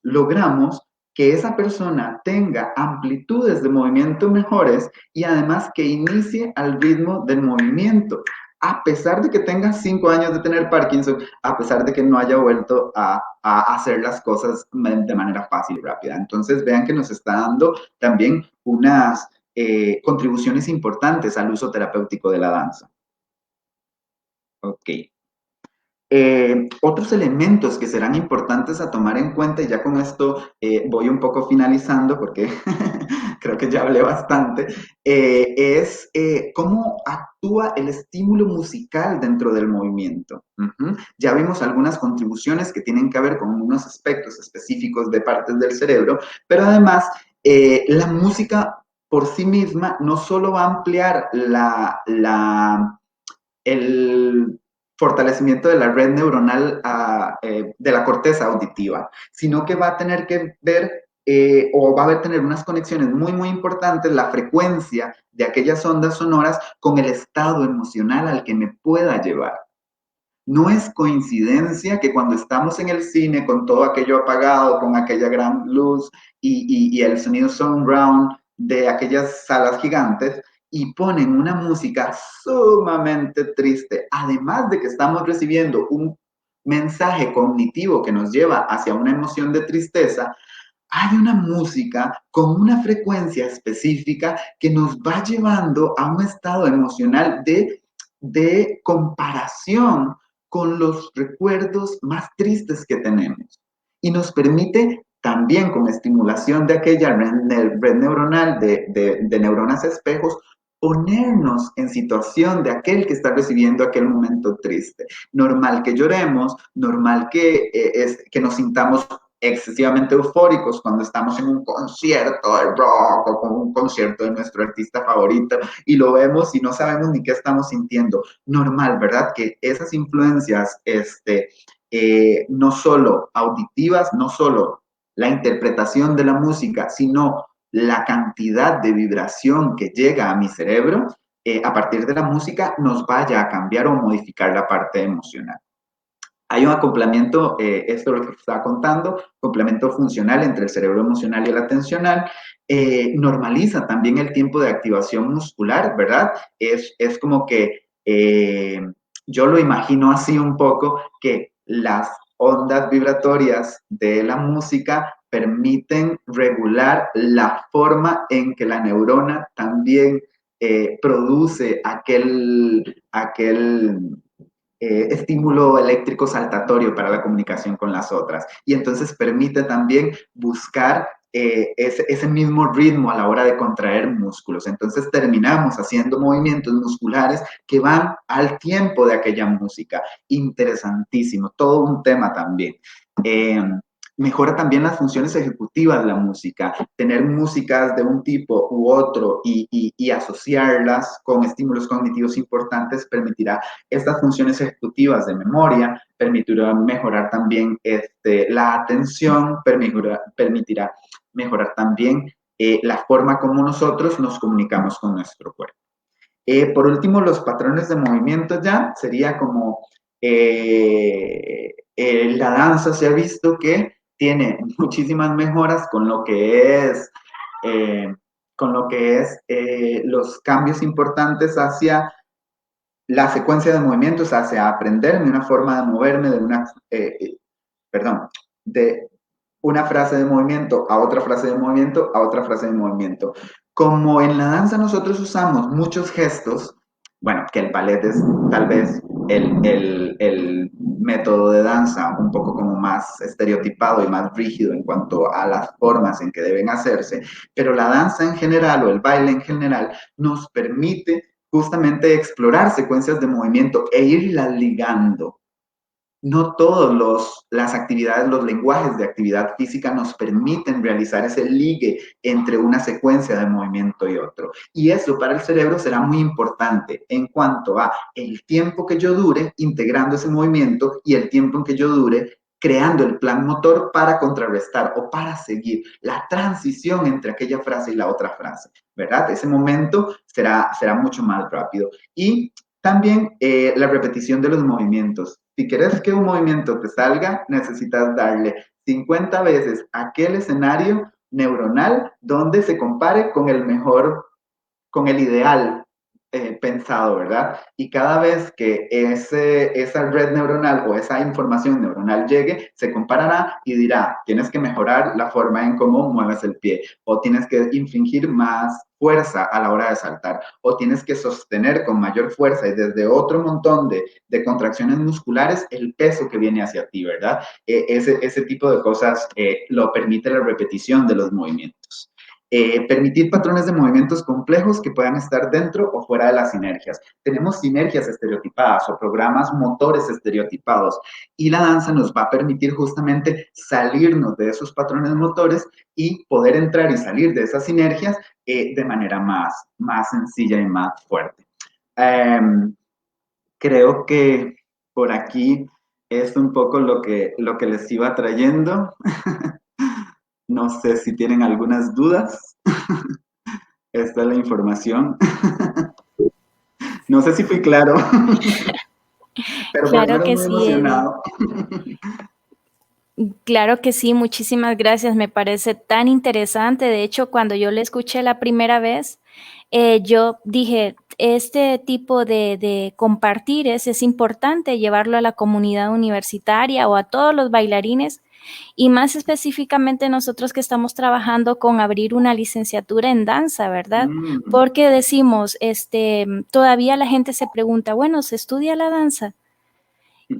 logramos que esa persona tenga amplitudes de movimiento mejores y además que inicie al ritmo del movimiento. a pesar de que tenga 5 años de tener Parkinson, a pesar de que no haya vuelto a hacer las cosas de manera fácil y rápida. Entonces vean que nos está dando también unas contribuciones importantes al uso terapéutico de la danza. Ok. Otros elementos que serán importantes a tomar en cuenta, y ya con esto voy un poco finalizando porque creo que ya hablé bastante, es cómo actúa el estímulo musical dentro del movimiento. Ya vimos algunas contribuciones que tienen que ver con unos aspectos específicos de partes del cerebro, pero además la música por sí misma no solo va a ampliar el fortalecimiento de la red neuronal de la corteza auditiva, sino que va a tener que ver o va a tener unas conexiones muy, muy importantes, la frecuencia de aquellas ondas sonoras con el estado emocional al que me pueda llevar. No es coincidencia que cuando estamos en el cine con todo aquello apagado, con aquella gran luz y el sonido surround de aquellas salas gigantes, y ponen una música sumamente triste, además de que estamos recibiendo un mensaje cognitivo que nos lleva hacia una emoción de tristeza, hay una música con una frecuencia específica que nos va llevando a un estado emocional de comparación con los recuerdos más tristes que tenemos. Y nos permite también, con estimulación de aquella red neuronal de neuronas espejos, ponernos en situación de aquel que está recibiendo aquel momento triste. Normal que lloremos, normal que nos sintamos excesivamente eufóricos cuando estamos en un concierto de rock o con un concierto de nuestro artista favorito y lo vemos y no sabemos ni qué estamos sintiendo. Normal, ¿verdad? Que esas influencias, no solo auditivas, no solo la interpretación de la música, sino la cantidad de vibración que llega a mi cerebro, a partir de la música, nos vaya a cambiar o modificar la parte emocional. Hay un acoplamiento, esto es lo que estaba contando, complemento funcional entre el cerebro emocional y el atencional. Normaliza también el tiempo de activación muscular, ¿verdad? Es como que yo lo imagino así un poco, que las ondas vibratorias de la música permiten regular la forma en que la neurona también produce aquel estímulo eléctrico saltatorio para la comunicación con las otras. Y entonces permite también buscar ese mismo ritmo a la hora de contraer músculos. Entonces terminamos haciendo movimientos musculares que van al tiempo de aquella música. Interesantísimo, todo un tema también. Mejora también las funciones ejecutivas de la música. Tener músicas de un tipo u otro y asociarlas con estímulos cognitivos importantes permitirá estas funciones ejecutivas de memoria, permitirá mejorar también la atención, permitirá mejorar también la forma como nosotros nos comunicamos con nuestro cuerpo. Por último, los patrones de movimiento ya sería como la danza se ha visto que tiene muchísimas mejoras con lo que es los cambios importantes hacia la secuencia de movimientos, hacia aprenderme una forma de moverme de una frase de movimiento a otra frase de movimiento a otra frase de movimiento. Como en la danza nosotros usamos muchos gestos, bueno, que el ballet es tal vez el método de danza un poco como más estereotipado y más rígido en cuanto a las formas en que deben hacerse, pero la danza en general o el baile en general nos permite justamente explorar secuencias de movimiento e irlas ligando. No todas las actividades, los lenguajes de actividad física nos permiten realizar ese ligue entre una secuencia de movimiento y otro. Y eso para el cerebro será muy importante en cuanto a el tiempo que yo dure integrando ese movimiento y el tiempo en que yo dure creando el plan motor para contrarrestar o para seguir la transición entre aquella frase y la otra frase, ¿verdad? Ese momento será mucho más rápido. Y también la repetición de los movimientos. Si quieres que un movimiento te salga, necesitas darle 50 veces aquel escenario neuronal donde se compare con el ideal pensado, ¿verdad? Y cada vez que esa red neuronal o esa información neuronal llegue, se comparará y dirá, tienes que mejorar la forma en cómo mueves el pie, o tienes que infligir más fuerza a la hora de saltar, o tienes que sostener con mayor fuerza y desde otro montón de contracciones musculares el peso que viene hacia ti, ¿verdad? Ese tipo de cosas lo permite la repetición de los movimientos. Permitir patrones de movimientos complejos que puedan estar dentro o fuera de las sinergias. Tenemos sinergias estereotipadas o programas motores estereotipados y la danza nos va a permitir justamente salirnos de esos patrones motores y poder entrar y salir de esas sinergias de manera más sencilla y más fuerte. Creo que por aquí es un poco lo que les iba trayendo. No sé si tienen algunas dudas. Esta es la información. No sé si fui claro, pero por lo Claro menos que muy sí, Eddie. emocionado. Claro que sí, muchísimas gracias. Me parece tan interesante. De hecho, cuando yo le escuché la primera vez, yo dije, este tipo de compartires es importante llevarlo a la comunidad universitaria o a todos los bailarines y más específicamente nosotros que estamos trabajando con abrir una licenciatura en danza, ¿verdad? Porque decimos, todavía la gente se pregunta, bueno, ¿se estudia la danza?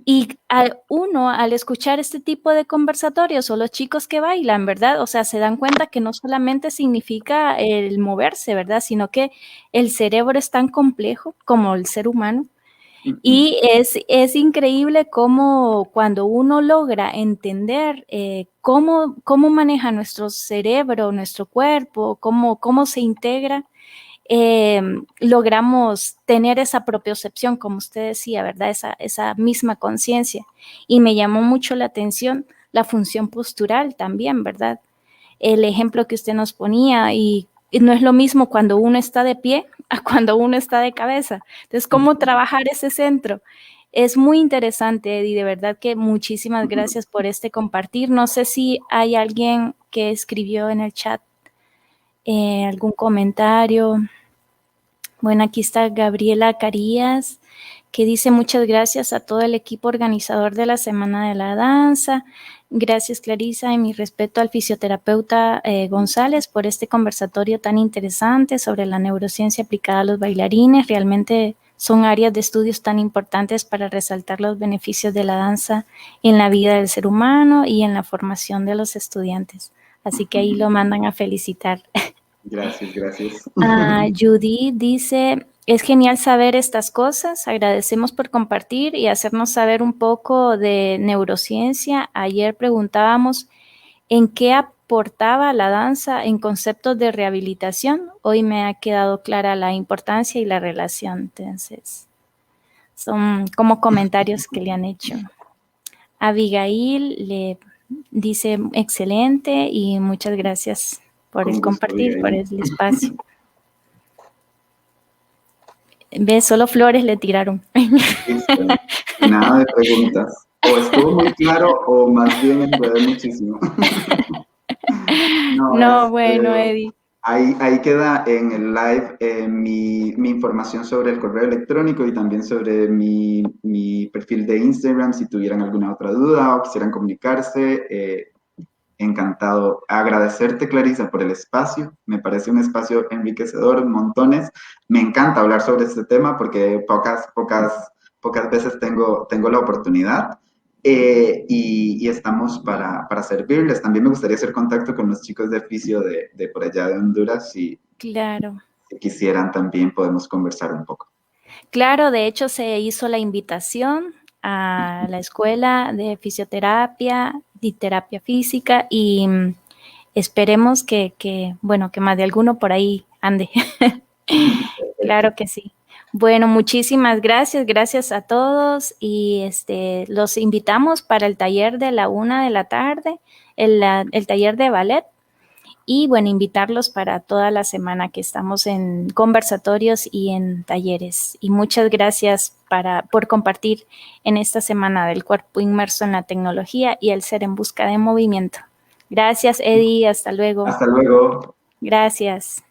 Y al escuchar este tipo de conversatorios o los chicos que bailan, ¿verdad? O sea, se dan cuenta que no solamente significa el moverse, ¿verdad? Sino que el cerebro es tan complejo como el ser humano. Y es increíble cómo cuando uno logra entender cómo maneja nuestro cerebro, nuestro cuerpo, cómo se integra, logramos tener esa propiocepción, como usted decía, ¿verdad? Esa misma conciencia. Y me llamó mucho la atención la función postural también, ¿verdad? El ejemplo que usted nos ponía y no es lo mismo cuando uno está de pie a cuando uno está de cabeza. Entonces, ¿cómo trabajar ese centro? Es muy interesante, Eddie, de verdad que muchísimas gracias por este compartir. No sé si hay alguien que escribió en el chat algún comentario. Bueno, aquí está Gabriela Carías, que dice muchas gracias a todo el equipo organizador de la Semana de la Danza. Gracias, Clarisa, y mi respeto al fisioterapeuta González por este conversatorio tan interesante sobre la neurociencia aplicada a los bailarines. Realmente son áreas de estudios tan importantes para resaltar los beneficios de la danza en la vida del ser humano y en la formación de los estudiantes. Así que ahí lo mandan a felicitar. Gracias, gracias. Judy dice, es genial saber estas cosas, agradecemos por compartir y hacernos saber un poco de neurociencia. Ayer preguntábamos en qué aportaba la danza en conceptos de rehabilitación. Hoy me ha quedado clara la importancia y la relación. Entonces, son como comentarios que le han hecho. Abigail le dice excelente y muchas gracias por el compartir, por el espacio. ¿Ves? Solo flores le tiraron. Listo. Nada de preguntas. O estuvo muy claro o más bien enredé muchísimo. No, bueno, Eddie. Ahí queda en el live mi información sobre el correo electrónico y también sobre mi perfil de Instagram si tuvieran alguna otra duda o quisieran comunicarse. Encantado. Agradecerte, Clarisa, por el espacio. Me parece un espacio enriquecedor, montones. Me encanta hablar sobre este tema porque pocas veces tengo la oportunidad. Y estamos para servirles. También me gustaría hacer contacto con los chicos de fisio de por allá de Honduras. Claro. Si quisieran, también podemos conversar un poco. Claro, de hecho se hizo la invitación a la escuela de fisioterapia y terapia física y esperemos que más de alguno por ahí ande. Claro que sí. Bueno, muchísimas gracias a todos y los invitamos para el taller de la 1:00 p.m, el taller de ballet. Y bueno, invitarlos para toda la semana que estamos en conversatorios y en talleres. Y muchas gracias por compartir en esta semana del cuerpo inmerso en la tecnología y el ser en busca de movimiento. Gracias, Eddie. Hasta luego. Hasta luego. Gracias.